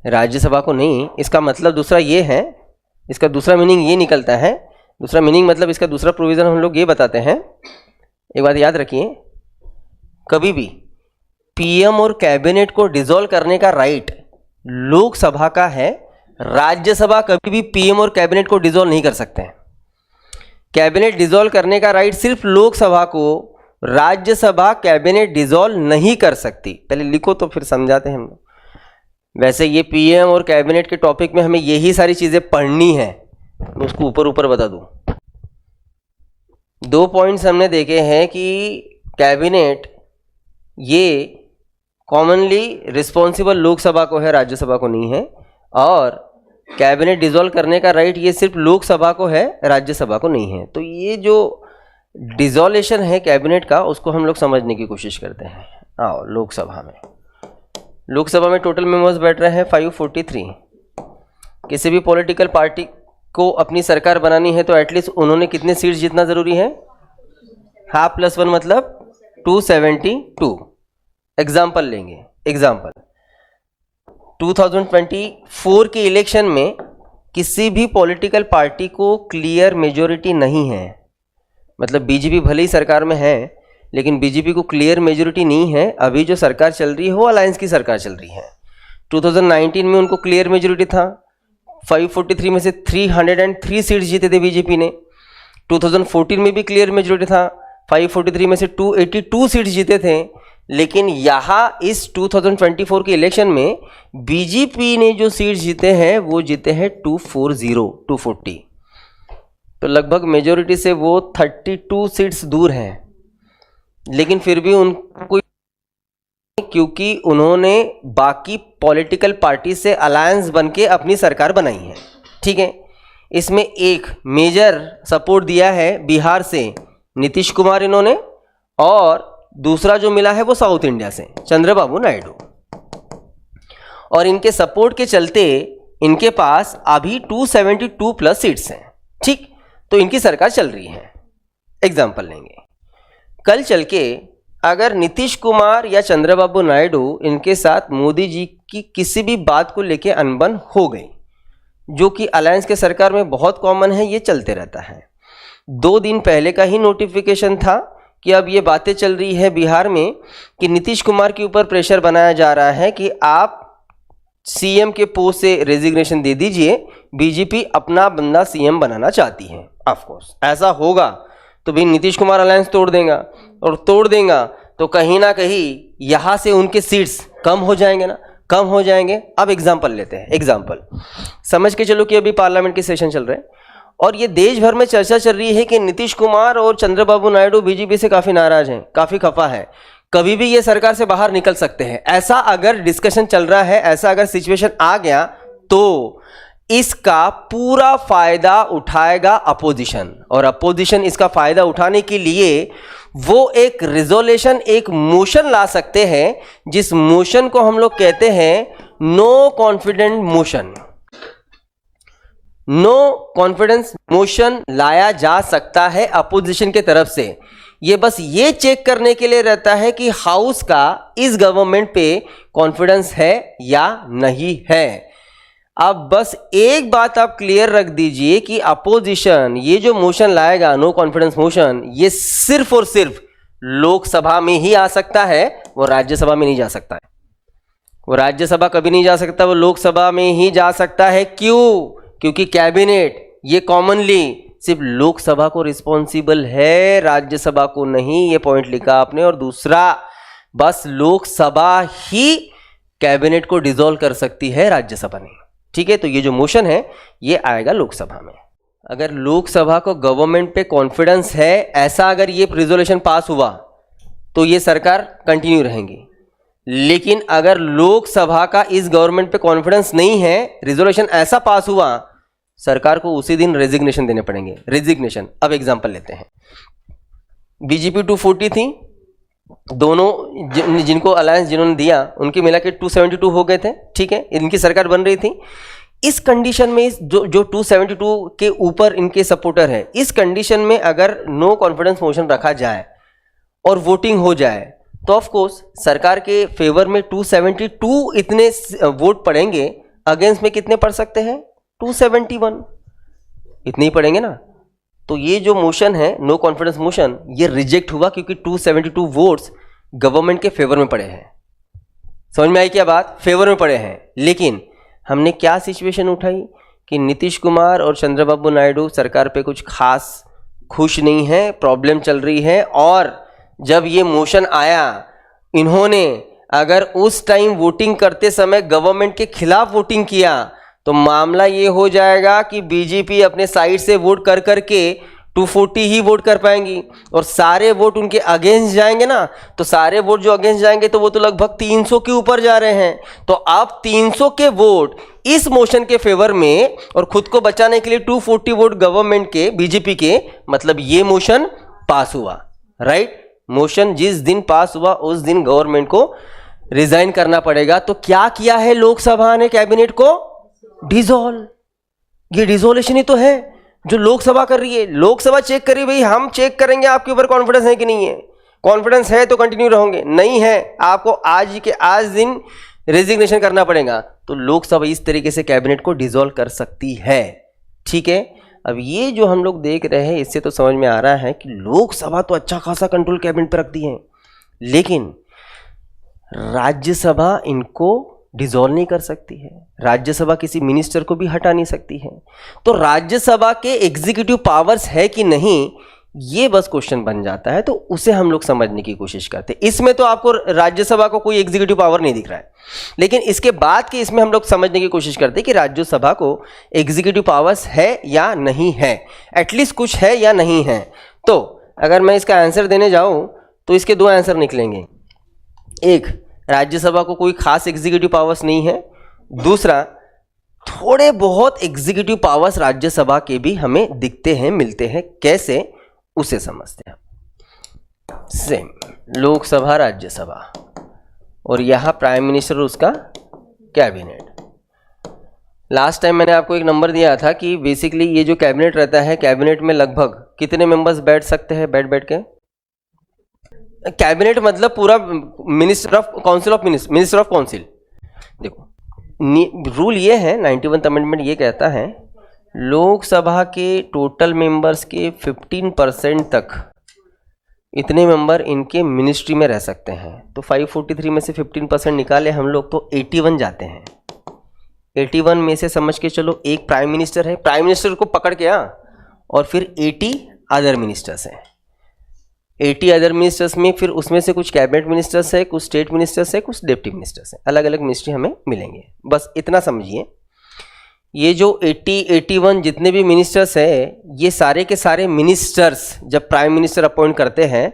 [SPEAKER 1] राज्यसभा को नहीं। इसका मतलब दूसरा ये है, इसका दूसरा मीनिंग ये निकलता है, दूसरा मीनिंग मतलब इसका दूसरा प्रोविजन हम लोग ये बताते हैं। एक बात याद रखिए, कभी भी पीएम और कैबिनेट को डिसॉल्व करने का राइट लोकसभा का है, राज्यसभा कभी भी पीएम और कैबिनेट को डिसॉल्व नहीं कर सकते हैं। कैबिनेट डिसॉल्व करने का राइट सिर्फ लोकसभा को, राज्यसभा कैबिनेट डिसॉल्व नहीं कर सकती। पहले लिखो तो फिर समझाते हैं हम लोग। वैसे ये पीएम और कैबिनेट के टॉपिक में हमें यही सारी चीजें पढ़नी है, मैं उसको ऊपर ऊपर बता दूं। 2 पॉइंट्स हमने देखे हैं कि कैबिनेट ये कॉमनली रिस्पॉन्सिबल लोकसभा को है, राज्यसभा को नहीं है, और कैबिनेट डिसॉल्व करने का राइट ये सिर्फ लोकसभा को है, राज्यसभा को नहीं है। तो ये जो डिसॉल्यूशन है कैबिनेट का, उसको हम लोग समझने की कोशिश करते हैं। आओ, लोकसभा में टोटल मेंबर्स बैठ रहे हैं 543। किसी भी पॉलिटिकल पार्टी को अपनी सरकार बनानी है तो एटलीस्ट उन्होंने कितने सीट्स जीतना जरूरी है? हाफ प्लस 1 मतलब 272। एग्जाम्पल लेंगे, एग्जाम्पल 2024 के इलेक्शन में किसी भी पॉलिटिकल पार्टी को क्लियर मेजॉरिटी नहीं है, मतलब बीजेपी भले ही सरकार में है लेकिन बीजेपी को क्लियर मेजॉरिटी नहीं है। अभी जो सरकार चल रही है वो अलायंस की सरकार चल रही है। 2019 में उनको क्लियर मेजॉरिटी था, 543 में से 303 सीट्स जीते थे बीजेपी ने। 2014 में भी क्लियर मेजॉरिटी था, 543 में से 282 सीट्स जीते थे। लेकिन यहाँ इस 2024 के इलेक्शन में बीजेपी ने जो सीट्स जीते हैं वो जीते हैं 240। तो लगभग मेजॉरिटी से वो 32 सीट्स दूर हैं, लेकिन फिर भी उनको क्योंकि उन्होंने बाकी पॉलिटिकल पार्टी से अलायंस बन के अपनी सरकार बनाई है, ठीक है। इसमें एक मेजर सपोर्ट दिया है बिहार से नीतीश कुमार इन्होंने, और दूसरा जो मिला है वो साउथ इंडिया से चंद्रबाबू नायडू। और इनके सपोर्ट के चलते इनके पास अभी 272 प्लस सीट्स हैं, ठीक। तो इनकी सरकार चल रही है। एग्जाम्पल लेंगे, कल चल के अगर नीतीश कुमार या चंद्रबाबू नायडू इनके साथ मोदी जी की किसी भी बात को लेके अनबन हो गई, जो कि अलायंस के सरकार में बहुत कॉमन है, ये चलते रहता है। 2 दिन पहले का ही नोटिफिकेशन था कि अब ये बातें चल रही है बिहार में कि नीतीश कुमार के ऊपर प्रेशर बनाया जा रहा है कि आप सीएम के पोस्ट से रेजिग्नेशन दे दीजिए, बीजेपी अपना बंदा सीएम बनाना चाहती है। ऑफ कोर्स ऐसा होगा तो भी नीतीश कुमार अलायंस तोड़ देगा, और तोड़ देगा तो कहीं ना कहीं यहाँ से उनके सीट्स कम हो जाएंगे ना, कम हो जाएंगे। अब एग्जाम्पल लेते हैं, एग्जाम्पल समझ के चलो कि अभी पार्लियामेंट के सेशन चल रहे हैं और ये देश भर में चर्चा चल रही है कि नीतीश कुमार और चंद्रबाबू नायडू बीजेपी से काफ़ी नाराज हैं, काफ़ी खफा है, कभी भी ये सरकार से बाहर निकल सकते हैं। ऐसा अगर डिस्कशन चल रहा है, ऐसा अगर सिचुएशन आ गया तो इसका पूरा फायदा उठाएगा अपोजिशन, और अपोजिशन इसका फायदा उठाने के लिए वो एक रिजोल्यूशन, एक मोशन ला सकते हैं, जिस मोशन को हम लोग कहते हैं no confidence motion. No confidence motion लाया जा सकता है अपोजिशन के तरफ से। ये बस ये चेक करने के लिए रहता है कि हाउस का इस गवर्नमेंट पे कॉन्फिडेंस है या नहीं है। अब बस एक बात आप क्लियर रख दीजिए कि अपोजिशन ये जो मोशन लाएगा, नो कॉन्फिडेंस मोशन, ये सिर्फ और सिर्फ लोकसभा में ही आ सकता है, वो राज्यसभा में नहीं जा सकता है। वो राज्यसभा कभी नहीं जा सकता, वो लोकसभा में ही जा सकता है। क्यों? क्योंकि कैबिनेट ये कॉमनली सिर्फ लोकसभा को रिस्पॉन्सिबल है, राज्यसभा को नहीं। ये पॉइंट लिखा आपने। और दूसरा, बस लोकसभा ही कैबिनेट को डिसॉल्व कर सकती है, राज्यसभा नहीं, ठीक है। तो ये जो मोशन है ये आएगा लोकसभा में। अगर लोकसभा को गवर्नमेंट पे कॉन्फिडेंस है, ऐसा अगर ये रिजोल्यूशन पास हुआ तो ये सरकार कंटिन्यू रहेंगी। लेकिन अगर लोकसभा का इस गवर्नमेंट पे कॉन्फिडेंस नहीं है, रिजोल्यूशन ऐसा पास हुआ, सरकार को उसी दिन रेजिग्नेशन देने पड़ेंगे। रेजिग्नेशन, अब एग्जांपल लेते हैं। बीजेपी 240 थी, दोनों जिनको अलायंस जिन्होंने दिया उनके मिला के 272 हो गए थे, ठीक है। इनकी सरकार बन रही थी। इस कंडीशन में जो 272 के ऊपर इनके सपोर्टर है, इस कंडीशन में अगर नो कॉन्फिडेंस मोशन रखा जाए और वोटिंग हो जाए तो ऑफ कोर्स सरकार के फेवर में 272 इतने वोट पड़ेंगे। अगेंस्ट में कितने पड़ सकते हैं? 271 इतने ही पड़ेंगे ना। तो ये जो मोशन है नो कॉन्फिडेंस मोशन, ये रिजेक्ट हुआ क्योंकि 272 वोट्स गवर्नमेंट के फेवर में पड़े हैं। समझ में आई क्या बात? फेवर में पड़े हैं। लेकिन हमने क्या सिचुएशन उठाई कि नीतीश कुमार और चंद्रबाबू नायडू सरकार पे कुछ खास खुश नहीं है, प्रॉब्लम चल रही है। और जब ये मोशन आया, इन्होंने अगर उस टाइम वोटिंग करते समय गवर्नमेंट के खिलाफ वोटिंग किया तो मामला ये हो जाएगा कि बीजेपी अपने साइड से वोट कर करके 240 ही वोट कर पाएंगी, और सारे वोट उनके अगेंस्ट जाएंगे ना। तो सारे वोट जो अगेंस्ट जाएंगे तो वो तो लगभग 300 के ऊपर जा रहे हैं। तो अब 300 के वोट इस मोशन के फेवर में, और खुद को बचाने के लिए 240 वोट गवर्नमेंट के, बीजेपी के, मतलब ये मोशन पास हुआ, राइट। मोशन जिस दिन पास हुआ उस दिन गवर्नमेंट को रिजाइन करना पड़ेगा। तो क्या किया है लोकसभा ने? कैबिनेट को डिसॉल्व। ये डिसोल्यूशन ही तो है जो लोकसभा कर रही है। लोकसभा चेक करी, भाई हम चेक करेंगे आपके ऊपर कॉन्फिडेंस है कि नहीं है। कॉन्फिडेंस है तो कंटिन्यू रहोगे, नहीं है आपको आज के आज दिन रेजिग्नेशन करना पड़ेगा। तो लोकसभा इस तरीके से कैबिनेट को डिसॉल्व कर सकती है, ठीक है। अब ये जो हम लोग देख रहे हैं, इससे तो समझ में आ रहा है कि लोकसभा तो अच्छा खासा कंट्रोल कैबिनेट पर रखती है, लेकिन राज्यसभा इनको डिसॉल्व नहीं कर सकती है। राज्यसभा किसी मिनिस्टर को भी हटा नहीं सकती है। तो राज्यसभा के एग्जीक्यूटिव पावर्स है कि नहीं, ये बस क्वेश्चन बन जाता है। तो उसे हम लोग समझने की कोशिश करते हैं। इसमें तो आपको राज्यसभा को कोई एग्जीक्यूटिव पावर नहीं दिख रहा है, लेकिन इसके बाद के इसमें हम लोग समझने की कोशिश करते हैं कि राज्यसभा को एग्जीक्यूटिव पावर्स है या नहीं है, एटलीस्ट कुछ है या नहीं है। तो अगर मैं इसका आंसर देने जाऊं तो इसके 2 आंसर निकलेंगे। एक, राज्यसभा को कोई खास एग्जीक्यूटिव पावर्स नहीं है। दूसरा, थोड़े बहुत एग्जीक्यूटिव पावर्स राज्यसभा के भी हमें दिखते हैं, मिलते हैं। कैसे, उसे समझते हैं। सेम लोकसभा, राज्यसभा, और यहां प्राइम मिनिस्टर, उसका कैबिनेट। लास्ट टाइम मैंने आपको एक नंबर दिया था कि बेसिकली ये जो कैबिनेट रहता है, कैबिनेट में लगभग कितने मेंबर्स बैठ सकते हैं बैठ के? कैबिनेट मतलब पूरा minister of council of minister of council. देखो रूल ये है, 91th अमेंडमेंट ये कहता है लोकसभा के टोटल मेंबर्स के 15% तक इतने मेंबर इनके मिनिस्ट्री में रह सकते हैं। तो 543 में से 15% निकाले हम लोग तो 81 जाते हैं। 81 में से समझ के चलो एक प्राइम मिनिस्टर है, प्राइम मिनिस्टर को पकड़ के और फिर 80 अदर मिनिस्टर्स हैं। 80 अदर मिनिस्टर्स में फिर उसमें से कुछ कैबिनेट मिनिस्टर्स है, कुछ स्टेट मिनिस्टर्स है, कुछ डिप्टी मिनिस्टर्स है, अलग अलग मिनिस्ट्री हमें मिलेंगे। बस इतना समझिए, ये जो 81 जितने भी मिनिस्टर्स है, ये सारे के सारे मिनिस्टर्स जब प्राइम मिनिस्टर अपॉइंट करते हैं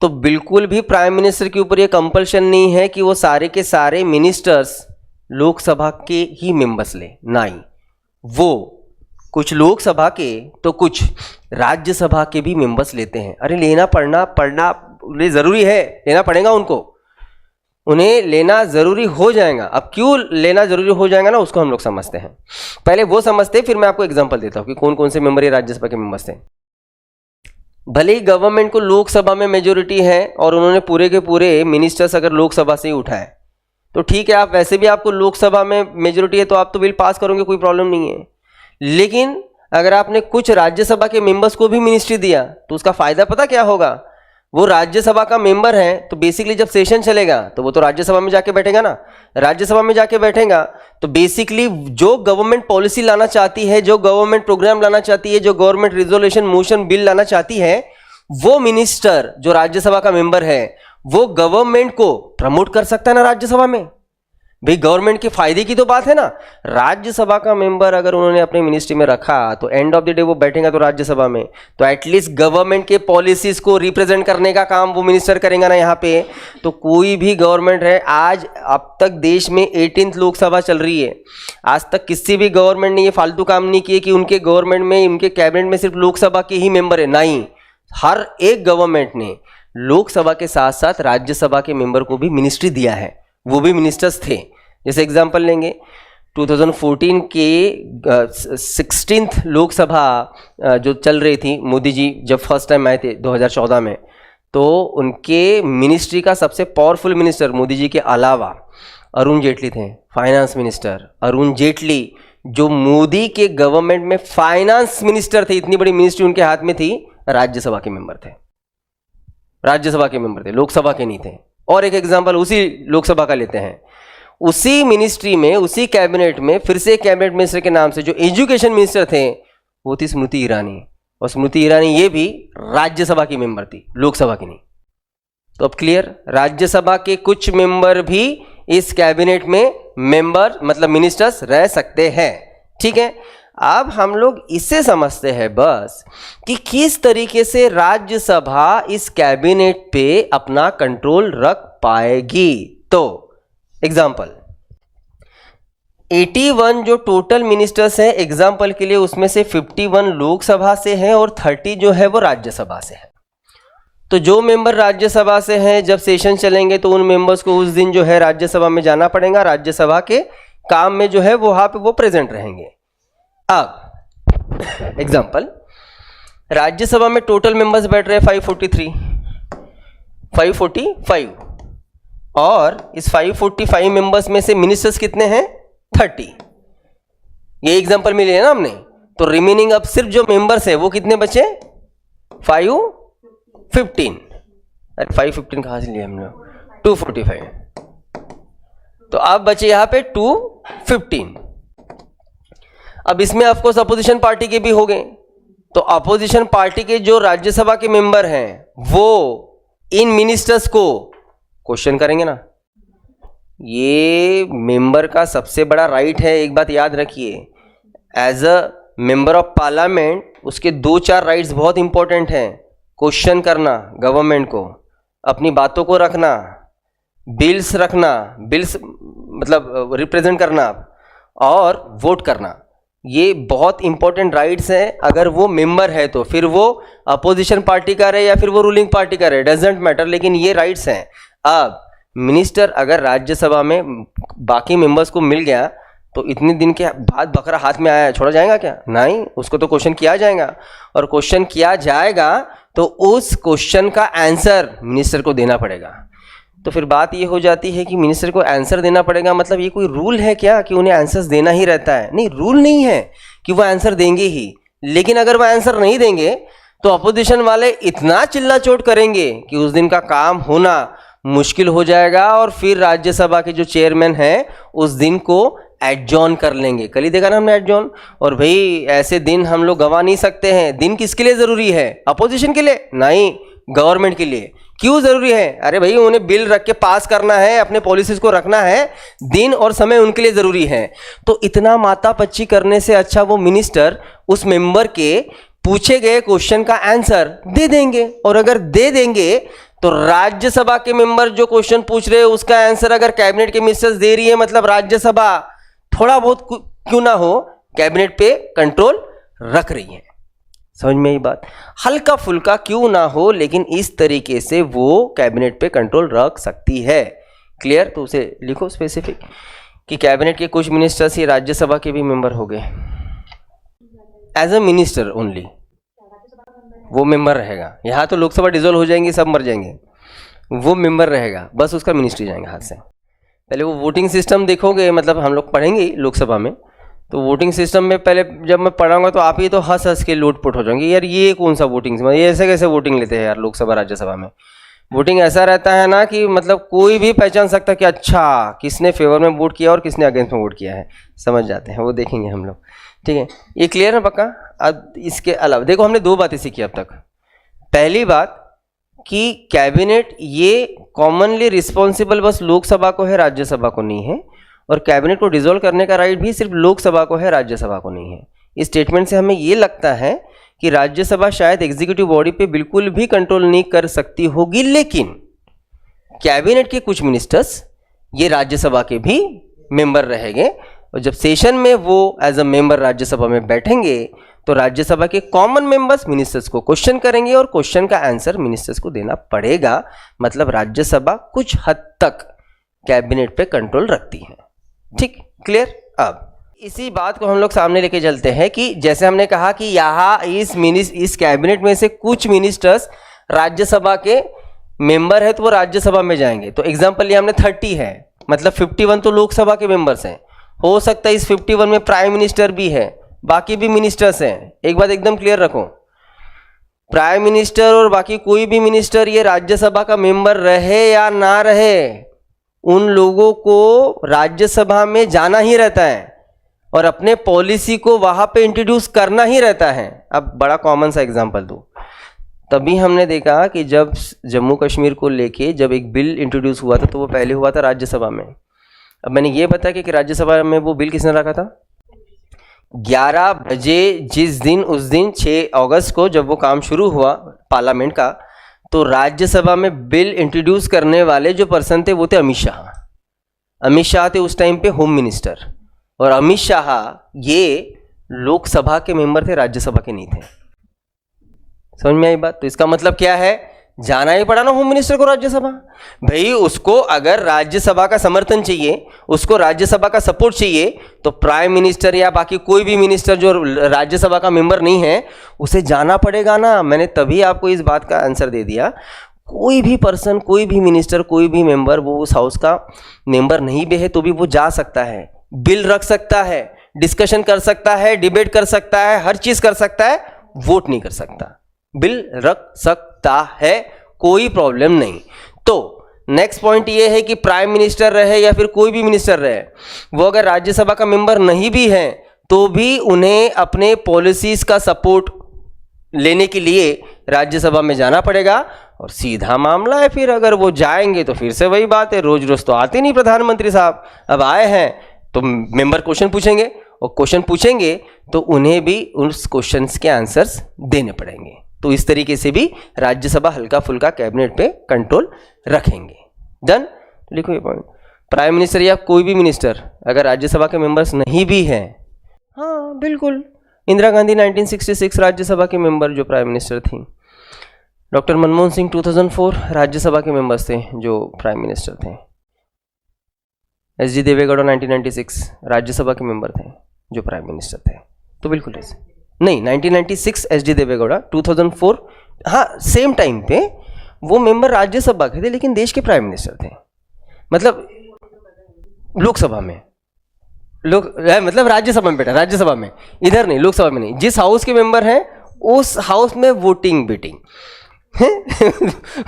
[SPEAKER 1] तो बिल्कुल भी प्राइम मिनिस्टर के ऊपर ये कंपल्शन नहीं है कि वो सारे के सारे मिनिस्टर्स लोकसभा के ही मेंबर्स ले। नहीं, वो कुछ लोकसभा के तो कुछ राज्यसभा के भी मेंबर्स लेते हैं। अरे लेना पढ़ना जरूरी है, लेना पड़ेगा उनको, उन्हें लेना जरूरी हो जाएगा। अब क्यों लेना जरूरी हो जाएगा ना, उसको हम लोग समझते हैं। पहले वो समझते हैं, फिर मैं आपको एग्जांपल देता हूं कि कौन कौन से मेंबर ये राज्यसभा के मेंबर्स थे। भले ही गवर्नमेंट को लोकसभा में मेजोरिटी है और उन्होंने पूरे के पूरे मिनिस्टर्स अगर लोकसभा से ही उठाए तो ठीक है, आप वैसे भी आपको लोकसभा में मेजोरिटी है तो आप तो बिल पास करोगे, कोई प्रॉब्लम नहीं है। लेकिन अगर आपने कुछ राज्यसभा के मेंबर्स को भी मिनिस्ट्री दिया तो उसका फायदा पता क्या होगा? वो राज्यसभा का मेंबर है तो बेसिकली जब सेशन चलेगा तो वो तो राज्यसभा में जाके बैठेगा ना। राज्यसभा में जाके बैठेगा तो बेसिकली जो गवर्नमेंट पॉलिसी लाना चाहती है, जो गवर्नमेंट प्रोग्राम लाना चाहती है, जो गवर्नमेंट रिजोल्यूशन मोशन बिल लाना चाहती है, वो मिनिस्टर जो राज्यसभा का मेंबर है वो गवर्नमेंट को प्रमोट कर सकता है ना राज्यसभा में। भाई गवर्नमेंट के फायदे की तो बात है ना। राज्यसभा का मेंबर अगर उन्होंने अपने मिनिस्ट्री में रखा तो एंड ऑफ द डे वो बैठेगा तो राज्यसभा में, तो एटलीस्ट गवर्नमेंट के पॉलिसीज को रिप्रेजेंट करने का काम वो मिनिस्टर करेगा ना यहाँ पे। तो कोई भी गवर्नमेंट है, आज अब तक देश में 18th लोकसभा चल रही है, आज तक किसी भी गवर्नमेंट ने ये फालतू काम नहीं किए कि उनके गवर्नमेंट में, उनके कैबिनेट में सिर्फ लोकसभा के ही मेंबर है। नहीं, हर एक गवर्नमेंट ने लोकसभा के साथ साथ राज्यसभा के मेंबर को भी मिनिस्ट्री दिया है, वो भी मिनिस्टर्स थे। जैसे एग्जांपल लेंगे 2014 के 16th लोकसभा जो चल रही थी, मोदी जी जब फर्स्ट टाइम आए थे 2014 में, तो उनके मिनिस्ट्री का सबसे पावरफुल मिनिस्टर मोदी जी के अलावा अरुण जेटली थे, फाइनेंस मिनिस्टर। अरुण जेटली जो मोदी के गवर्नमेंट में फाइनेंस मिनिस्टर थे, इतनी बड़ी मिनिस्ट्री उनके हाथ में थी, राज्यसभा के मेंबर थे, राज्यसभा के मेंबर थे, लोकसभा के नहीं थे। और एक एग्जांपल उसी लोकसभा का लेते हैं, उसी मिनिस्ट्री में, उसी कैबिनेट में फिर से कैबिनेट मिनिस्टर के नाम से जो एजुकेशन मिनिस्टर थे वो थी स्मृति ईरानी, और स्मृति ईरानी ये भी राज्यसभा की मेंबर थी, लोकसभा की नहीं। तो अब क्लियर, राज्यसभा के कुछ मेंबर भी इस कैबिनेट में मेंबर मतलब मिनिस्टर्स रह सकते हैं। ठीक है, अब हम लोग इससे समझते हैं बस कि किस तरीके से राज्यसभा इस कैबिनेट पे अपना कंट्रोल रख पाएगी। तो एग्जाम्पल 81 जो टोटल मिनिस्टर्स हैं, एग्जाम्पल के लिए उसमें से 51 लोकसभा से हैं और 30 जो है वो राज्यसभा से है। तो जो मेंबर राज्यसभा से हैं, जब सेशन चलेंगे तो उन मेंबर्स को उस दिन जो है राज्यसभा में जाना पड़ेगा, राज्यसभा के काम में जो है वो वहां पे वो प्रेजेंट रहेंगे। अब एग्जाम्पल, राज्यसभा में टोटल मेंबर्स बैठ रहे हैं 545 और इस 545 मेंबर्स में से मिनिस्टर्स कितने हैं? 30। ये एग्जांपल मिले है ना हमने। तो रिमेनिंग अब सिर्फ जो मेंबर्स है वो कितने बचे? 515। अरे 515 कहां से लिए हमने? 245। तो अब बचे यहां पे 215। अब इसमें ऑफकोर्स अपोजिशन पार्टी के भी हो गए, तो अपोजिशन पार्टी के जो राज्यसभा के मेंबर हैं वो इन मिनिस्टर्स को क्वेश्चन करेंगे ना। ये मेंबर का सबसे बड़ा राइट है, एक बात याद रखिए, as a member of parliament उसके 2-4 राइट्स बहुत इंपॉर्टेंट हैं। क्वेश्चन करना गवर्नमेंट को, अपनी बातों को रखना, बिल्स रखना, बिल्स मतलब रिप्रेजेंट करना और वोट करना, ये बहुत इंपॉर्टेंट राइट्स हैं। अगर वो मेंबर है तो फिर वो अपोजिशन पार्टी का रहे या फिर वो रूलिंग पार्टी का रहे, डजेंट मैटर, लेकिन ये राइट्स हैं। अब मिनिस्टर अगर राज्यसभा में बाकी मेंबर्स को मिल गया तो इतने दिन के बाद बकरा हाथ में आया, छोड़ा जाएगा क्या? नहीं, उसको तो क्वेश्चन किया जाएगा, और क्वेश्चन किया जाएगा तो उस क्वेश्चन का आंसर मिनिस्टर को देना पड़ेगा। तो फिर बात ये हो जाती है कि मिनिस्टर को आंसर देना पड़ेगा, मतलब ये कोई रूल है क्या कि उन्हें आंसर्स देना ही रहता है? नहीं, रूल नहीं है कि वो आंसर देंगे ही, लेकिन अगर वो आंसर नहीं देंगे तो अपोजिशन वाले इतना चिल्ला चोट करेंगे कि उस दिन का काम होना मुश्किल हो जाएगा, और फिर राज्यसभा के जो चेयरमैन हैं उस दिन को एडजॉर्न कर लेंगे। कल ही देखा ना हमने एडजॉर्न, और भाई ऐसे दिन हम लोग गंवा नहीं सकते हैं। दिन किसके लिए ज़रूरी है? अपोजिशन के लिए? नहीं, गवर्नमेंट के लिए। क्यों ज़रूरी है? अरे भाई उन्हें बिल रख के पास करना है, अपने पॉलिसीज़ को रखना है, दिन और समय उनके लिए ज़रूरी है। तो इतना मातापच्ची करने से अच्छा वो मिनिस्टर उस मेंबर के पूछे गए क्वेश्चन का आंसर दे देंगे, और अगर दे देंगे तो राज्यसभा के मेंबर जो क्वेश्चन पूछ रहे हैं उसका आंसर अगर कैबिनेट के मिनिस्टर्स दे रही है, मतलब राज्यसभा थोड़ा बहुत क्यों ना हो कैबिनेट पे कंट्रोल रख रही है। समझ में ये बात? हल्का फुल्का क्यों ना हो, लेकिन इस तरीके से वो कैबिनेट पे कंट्रोल रख सकती है। क्लियर? तो उसे लिखो स्पेसिफिक कि कैबिनेट के कुछ मिनिस्टर्स ही राज्यसभा के भी मेंबर हो गए, एज अ मिनिस्टर ओनली वो मेंबर रहेगा। यहाँ तो लोकसभा डिसॉल्व हो जाएंगी, सब मर जाएंगे, वो मेंबर रहेगा, बस उसका मिनिस्ट्री जाएंगे हाथ से। पहले वो वोटिंग सिस्टम देखोगे, मतलब हम लोग पढ़ेंगे लोकसभा में, तो वोटिंग सिस्टम में पहले जब मैं पढ़ाऊंगा तो आप ही तो हंस हंस के लोटपोट हो जाएंगे, यार ये कौन सा वोटिंग, ये ऐसे कैसे वोटिंग लेते हैं यार लोकसभा राज्यसभा में। वोटिंग ऐसा रहता है ना कि मतलब कोई भी पहचान सकता है कि अच्छा किसने फेवर में वोट किया और किसने अगेंस्ट में वोट किया है, समझ जाते हैं, वो देखेंगे हम लोग। ठीक है, ये क्लियर है पक्का? अब इसके अलावा देखो हमने दो बातें सीखी अब तक। पहली बात कि कैबिनेट ये कॉमनली रिस्पॉन्सिबल बस लोकसभा को है, राज्यसभा को नहीं है, और कैबिनेट को डिसॉल्व करने का राइट भी सिर्फ लोकसभा को है, राज्यसभा को नहीं है। इस स्टेटमेंट से हमें ये लगता है कि राज्यसभा शायद एग्जीक्यूटिव बॉडी पे बिल्कुल भी कंट्रोल नहीं कर सकती होगी, लेकिन कैबिनेट के कुछ मिनिस्टर्स ये राज्यसभा के भी मेंबर रहेंगे, और जब सेशन में वो एज अ मेंबर राज्यसभा में बैठेंगे तो राज्यसभा के कॉमन मेंबर्स मिनिस्टर्स को क्वेश्चन करेंगे और क्वेश्चन का आंसर मिनिस्टर्स को देना पड़ेगा। मतलब राज्यसभा कुछ हद तक कैबिनेट पे कंट्रोल रखती है। ठीक, क्लियर? अब इसी बात को हम लोग सामने लेके चलते हैं कि जैसे हमने कहा कि यहाँ इस कैबिनेट में से कुछ मिनिस्टर्स राज्यसभा के मेंबर है तो वो राज्यसभा में जाएंगे। तो एग्जाम्पल ये हमने 30 है, मतलब 51 तो लोकसभा के मेंबर्स हैं। हो सकता है इस 51 में प्राइम मिनिस्टर भी है, बाकी भी मिनिस्टर्स हैं। एक बात एकदम क्लियर रखो, प्राइम मिनिस्टर और बाकी कोई भी मिनिस्टर ये राज्यसभा का मेंबर रहे या ना रहे, उन लोगों को राज्यसभा में जाना ही रहता है और अपने पॉलिसी को वहां पे इंट्रोड्यूस करना ही रहता है। अब बड़ा कॉमन सा एग्जांपल दूं, तभी हमने देखा कि जब जम्मू कश्मीर को लेके जब एक बिल इंट्रोड्यूस हुआ था तो वो पहले हुआ था राज्यसभा में। अब मैंने ये बताया कि राज्यसभा में वो बिल किसने रखा था? 11 बजे जिस दिन, उस दिन 6 अगस्त को जब वो काम शुरू हुआ पार्लियामेंट का, तो राज्यसभा में बिल इंट्रोड्यूस करने वाले जो पर्सन थे वो थे अमित शाह। अमित शाह थे उस टाइम पे होम मिनिस्टर, और अमित शाह ये लोकसभा के मेंबर थे, राज्यसभा के नहीं थे। समझ में आई बात? तो इसका मतलब क्या है, जाना ही पड़ा ना होम मिनिस्टर को राज्यसभा। भाई उसको अगर राज्यसभा का समर्थन चाहिए, उसको राज्यसभा का सपोर्ट चाहिए, तो प्राइम मिनिस्टर या बाकी कोई भी मिनिस्टर जो राज्यसभा का मेंबर नहीं है उसे जाना पड़ेगा ना। मैंने तभी आपको इस बात का आंसर दे दिया। कोई भी पर्सन, कोई भी मिनिस्टर, कोई भी मेंबर वो उस हाउस का मेंबर नहीं भी है तो भी वो जा सकता है, बिल रख सकता है, डिस्कशन कर सकता है, डिबेट कर सकता है, हर चीज कर सकता है, वोट नहीं कर सकता। बिल रख सकता है, कोई प्रॉब्लम नहीं। तो नेक्स्ट पॉइंट ये है कि प्राइम मिनिस्टर रहे या फिर कोई भी मिनिस्टर रहे, वो अगर राज्यसभा का मेंबर नहीं भी है तो भी उन्हें अपने पॉलिसीज का सपोर्ट लेने के लिए राज्यसभा में जाना पड़ेगा। और सीधा मामला है, फिर अगर वो जाएंगे तो फिर से वही बात है, रोज रोज तो आते नहीं प्रधानमंत्री साहब। अब आए हैं तो मेंबर क्वेश्चन पूछेंगे, और क्वेश्चन पूछेंगे तो उन्हें भी उस क्वेश्चंस के आंसर्स देने पड़ेंगे। तो इस तरीके से भी राज्यसभा हल्का फुल्का कैबिनेट पे कंट्रोल रखेंगे। डन? तो लिखो ये पॉइंट। प्राइम मिनिस्टर या कोई भी मिनिस्टर अगर राज्यसभा के मेंबर्स नहीं भी हैं, हाँ बिल्कुल, इंदिरा गांधी 1966 राज्यसभा के मेंबर जो प्राइम मिनिस्टर थी, डॉक्टर मनमोहन सिंह 2004 राज्यसभा के मेंबर्स थे जो प्राइम मिनिस्टर थे, एस.डी. देवेगौड़ा 1996 राज्यसभा के मेंबर थे जो प्राइम मिनिस्टर थे। तो बिल्कुल ऐसे नहीं, 1996 एस.डी. देवेगौड़ा, 2004 हाँ सेम टाइम पे वो मेंबर राज्यसभा के थे लेकिन देश के प्राइम मिनिस्टर थे, मतलब लोकसभा में, मतलब राज्यसभा में बेटा, राज्यसभा में, इधर नहीं, लोकसभा में नहीं। जिस हाउस के मेंबर हैं उस हाउस में वोटिंग बीटिंग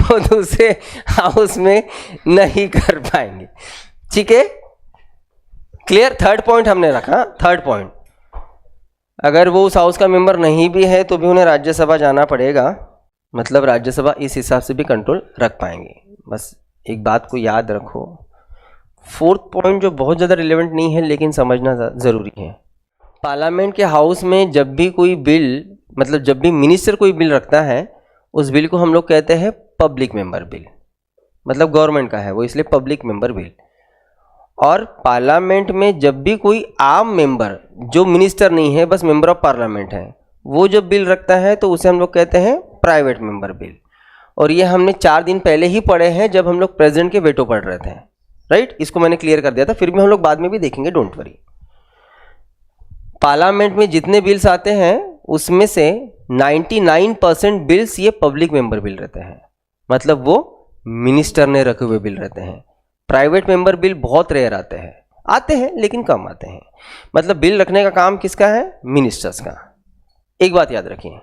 [SPEAKER 1] वो दूसरे हाउस में नहीं कर पाएंगे। ठीक है, क्लियर। थर्ड पॉइंट हमने रखा, थर्ड पॉइंट, अगर वो उस हाउस का मेंबर नहीं भी है तो भी उन्हें राज्यसभा जाना पड़ेगा, मतलब राज्यसभा इस हिसाब से भी कंट्रोल रख पाएंगे। बस एक बात को याद रखो। फोर्थ पॉइंट जो बहुत ज़्यादा रिलेवेंट नहीं है लेकिन समझना ज़रूरी है, पार्लियामेंट के हाउस में जब भी कोई बिल, मतलब जब भी मिनिस्टर कोई बिल रखता है उस बिल को हम लोग कहते हैं पब्लिक मेंबर बिल, मतलब गवर्नमेंट का है वो, इसलिए पब्लिक मेंबर बिल। और पार्लियामेंट में जब भी कोई आम मेंबर जो मिनिस्टर नहीं है बस मेंबर ऑफ पार्लियामेंट है वो जब बिल रखता है तो उसे हम लोग कहते हैं प्राइवेट मेंबर बिल। और ये हमने 4 दिन पहले ही पढ़े हैं जब हम लोग प्रेसिडेंट के वेटो पढ़ रहे थे, राइट। इसको मैंने क्लियर कर दिया था, फिर भी हम लोग बाद में भी देखेंगे, डोंट वरी। पार्लियामेंट में जितने बिल्स आते हैं उसमें से 99% बिल्स ये पब्लिक मेंबर बिल रहते हैं, मतलब वो मिनिस्टर ने रखे हुए बिल रहते हैं। प्राइवेट मेंबर बिल बहुत रेयर आते हैं लेकिन कम आते हैं। मतलब बिल रखने का काम किसका है? मिनिस्टर्स का। एक बात याद रखिए,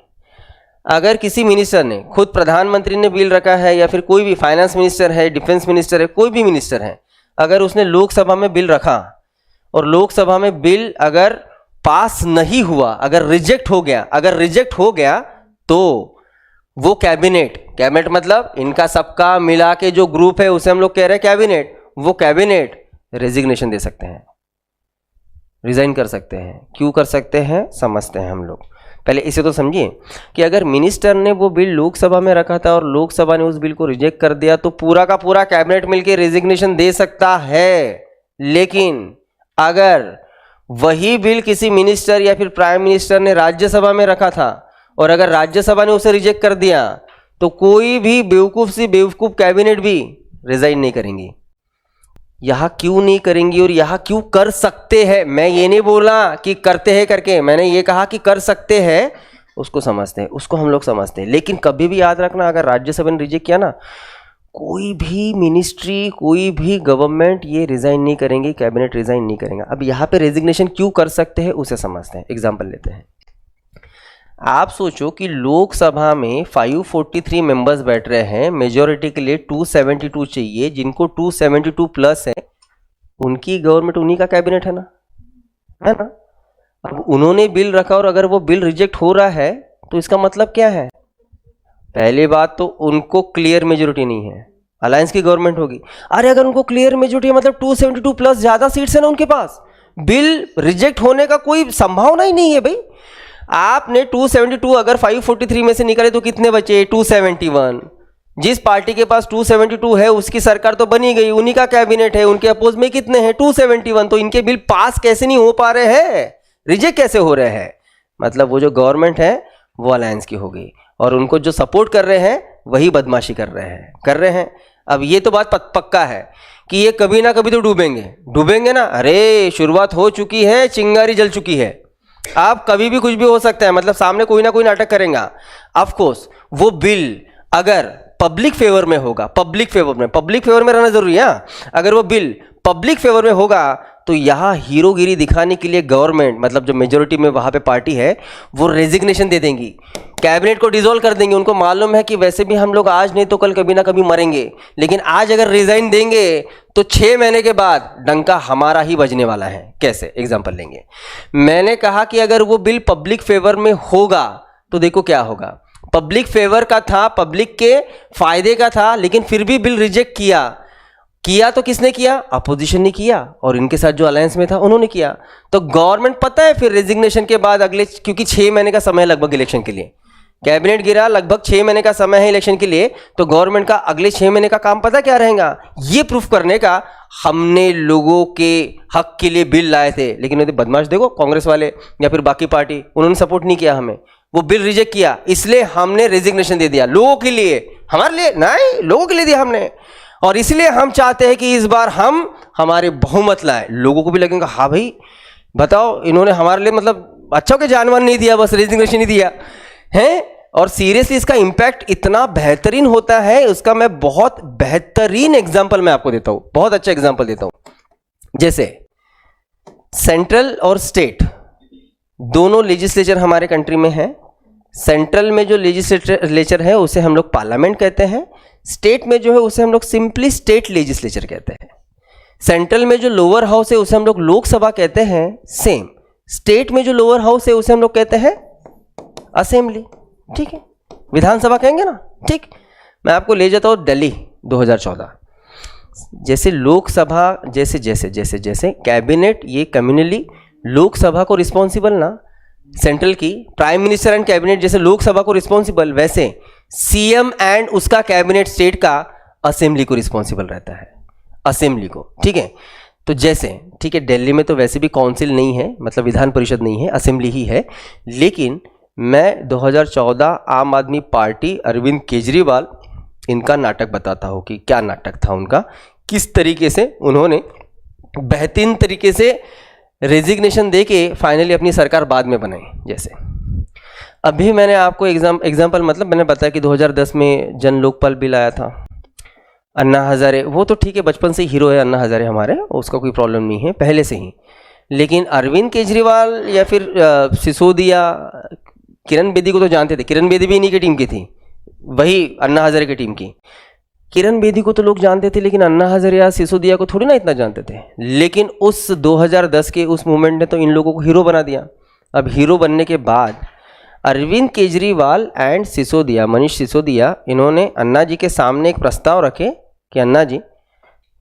[SPEAKER 1] अगर किसी मिनिस्टर ने, खुद प्रधानमंत्री ने बिल रखा है या फिर कोई भी फाइनेंस मिनिस्टर है, डिफेंस मिनिस्टर है, कोई भी मिनिस्टर है, अगर उसने लोकसभा में बिल रखा और लोकसभा में बिल अगर पास नहीं हुआ, अगर रिजेक्ट हो गया तो वो कैबिनेट मतलब इनका सबका मिला के जो ग्रुप है उसे हम लोग कह रहे हैं कैबिनेट, वो कैबिनेट रेजिग्नेशन दे सकते हैं, रिजाइन कर सकते हैं। क्यों कर सकते हैं समझते हैं हम लोग। पहले इसे तो समझिए कि अगर मिनिस्टर ने वो बिल लोकसभा में रखा था और लोकसभा ने उस बिल को रिजेक्ट कर दिया तो पूरा का पूरा कैबिनेट मिलकर रेजिग्नेशन दे सकता है। लेकिन अगर वही बिल किसी मिनिस्टर या फिर प्राइम मिनिस्टर ने राज्यसभा में रखा था और अगर राज्यसभा ने उसे रिजेक्ट कर दिया तो कोई भी बेवकूफ कैबिनेट भी रिजाइन नहीं करेंगी। यहां क्यों नहीं करेंगी और यहां क्यों कर सकते हैं, मैं ये नहीं बोला कि करते हैं करके, मैंने ये कहा कि कर सकते हैं, उसको समझते हैं, उसको हम लोग समझते हैं। लेकिन कभी भी याद रखना, अगर राज्यसभा ने रिजेक्ट किया ना, कोई भी मिनिस्ट्री, कोई भी गवर्नमेंट ये रिजाइन नहीं करेंगे, कैबिनेट रिजाइन नहीं करेगा। अब यहाँ पे रेजिग्नेशन क्यों कर सकते हैं उसे समझते हैं। एग्जाम्पल लेते हैं। आप सोचो कि लोकसभा में 543 मेंबर्स बैठ रहे हैं, मेजोरिटी के लिए 272 चाहिए, जिनको 272 प्लस है, उनकी गवर्नमेंट, उन्हीं का कैबिनेट है ना। अब उन्होंने बिल रखा और अगर वो बिल रिजेक्ट हो रहा है तो इसका मतलब क्या है? पहली बात तो उनको क्लियर मेजोरिटी नहीं है, अलायंस की गवर्नमेंट होगी। अरे अगर उनको क्लियर मेजोरिटी है मतलब 272 प्लस ज्यादा सीट्स है ना उनके पास, बिल रिजेक्ट होने का कोई संभावना ही नहीं है भाई। आपने 272 अगर 543 में से निकाले तो कितने बचे? 271। जिस पार्टी के पास 272 है उसकी सरकार तो बनी गई, उन्हीं का कैबिनेट है, उनके अपोज में कितने हैं? 271। तो इनके बिल पास कैसे नहीं हो पा रहे हैं, रिजेक्ट कैसे हो रहे हैं? मतलब वो जो गवर्नमेंट है वो अलायंस की हो गई और उनको जो सपोर्ट कर रहे हैं वही बदमाशी कर रहे हैं। अब ये तो बात पक्का है कि ये कभी ना कभी तो डूबेंगे ना। अरे शुरुआत हो चुकी है, चिंगारी जल चुकी है। आप कभी भी कुछ भी हो सकता है, मतलब सामने कोई ना कोई नाटक करेगा। ऑफ कोर्स वो बिल अगर पब्लिक फेवर में होगा, पब्लिक फेवर में रहना जरूरी है। अगर वो बिल पब्लिक फेवर में होगा तो यहां हीरोगिरी दिखाने के लिए गवर्नमेंट, मतलब जो मेजोरिटी में वहां पे पार्टी है, वो रेजिग्नेशन दे देंगी, कैबिनेट को डिसॉल्व कर देंगे। उनको मालूम है कि वैसे भी हम लोग आज नहीं तो कल कभी ना कभी मरेंगे, लेकिन आज अगर रिजाइन देंगे तो 6 महीने के बाद डंका हमारा ही बजने वाला है। कैसे? एग्जांपल लेंगे। मैंने कहा कि अगर वो बिल पब्लिक फेवर में होगा तो देखो क्या होगा। पब्लिक फेवर का था, पब्लिक के फायदे का था, लेकिन फिर भी बिल रिजेक्ट किया तो किसने किया? अपोजिशन ने किया, और इनके साथ जो अलायंस में था उन्होंने किया। तो गवर्नमेंट पता है फिर रेजिग्नेशन के बाद अगले, क्योंकि 6 महीने का समय लगभग इलेक्शन के लिए, कैबिनेट गिरा, लगभग 6 महीने का समय है इलेक्शन के लिए, तो गवर्नमेंट का अगले 6 महीने का काम पता क्या रहेगा? ये प्रूफ करने का हमने लोगों के हक के लिए बिल लाए थे, लेकिन वो बदमाश देखो कांग्रेस वाले या फिर बाकी पार्टी, उन्होंने सपोर्ट नहीं किया हमें, वो बिल रिजेक्ट किया, इसलिए हमने रेजिग्नेशन दे दिया लोगों के लिए, हमारे लिए नहीं, लोगों के लिए दिया हमने। और इसलिए हम चाहते हैं कि इस बार हम हमारे बहुमत लाए, लोगों को भी लगेगा हाँ भाई बताओ इन्होंने हमारे लिए मतलब अच्छा के जानवर नहीं दिया, बस रेजिग्नेशन ही दिया है। और सीरियसली इसका इंपैक्ट इतना बेहतरीन होता है, उसका मैं बहुत बेहतरीन एग्जांपल मैं आपको देता हूं, बहुत अच्छा एग्जांपल देता हूं। जैसे सेंट्रल और स्टेट दोनों लेजिस्लेचर हमारे कंट्री में है। सेंट्रल में जो लेजिस्लेचर है उसे हम लोग पार्लियामेंट कहते हैं, स्टेट में जो है उसे हम लोग सिंपली स्टेट लेजिस्लेचर कहते हैं। सेंट्रल में जो लोअर हाउस है उसे हम लोग लोकसभा कहते हैं, सेम। स्टेट में जो लोअर हाउस है उसे हम लोग कहते हैं असेंबली, ठीक है, विधानसभा कहेंगे ना, ठीक। मैं आपको ले जाता हूँ दिल्ली 2014। जैसे लोकसभा जैसे जैसे जैसे जैसे कैबिनेट ये कम्युनली लोकसभा को रिस्पॉन्सिबल ना, सेंट्रल की प्राइम मिनिस्टर एंड कैबिनेट जैसे लोकसभा को रिस्पॉन्सिबल, वैसे सीएम एंड उसका कैबिनेट स्टेट का असेंबली को रिस्पॉन्सिबल रहता है, असेंबली को, ठीक है। तो जैसे ठीक है दिल्ली में तो वैसे भी काउंसिल नहीं है, मतलब विधान परिषद नहीं है, असेंबली ही है। लेकिन मैं 2014 आम आदमी पार्टी अरविंद केजरीवाल इनका नाटक बताता हूँ कि क्या नाटक था उनका, किस तरीके से उन्होंने बेहतरीन तरीके से रेजिग्नेशन दे के फाइनली अपनी सरकार बाद में बनाई। जैसे अभी मैंने आपको एग्जाम्पल मतलब मैंने बताया कि 2010 में जन लोकपाल बिल आया था, अन्ना हज़ारे, वो तो ठीक है बचपन से हीरो है अन्ना हज़ारे हमारे, उसका कोई प्रॉब्लम नहीं है पहले से ही। लेकिन अरविंद केजरीवाल या फिर सिसोदिया, किरण बेदी को तो जानते थे, किरण बेदी भी इन्हीं की टीम की थी, वही अन्ना हज़ारे की टीम की। किरण बेदी को तो लोग जानते थे, लेकिन अन्ना हज़ारे या सिसोदिया को थोड़ी ना इतना जानते थे। लेकिन उस 2010 के उस मूवमेंट ने तो इन लोगों को हीरो बना दिया। अब हीरो बनने के बाद अरविंद केजरीवाल एंड सिसोदिया, मनीष सिसोदिया, इन्होंने अन्ना जी के सामने एक प्रस्ताव रखे कि अन्ना जी,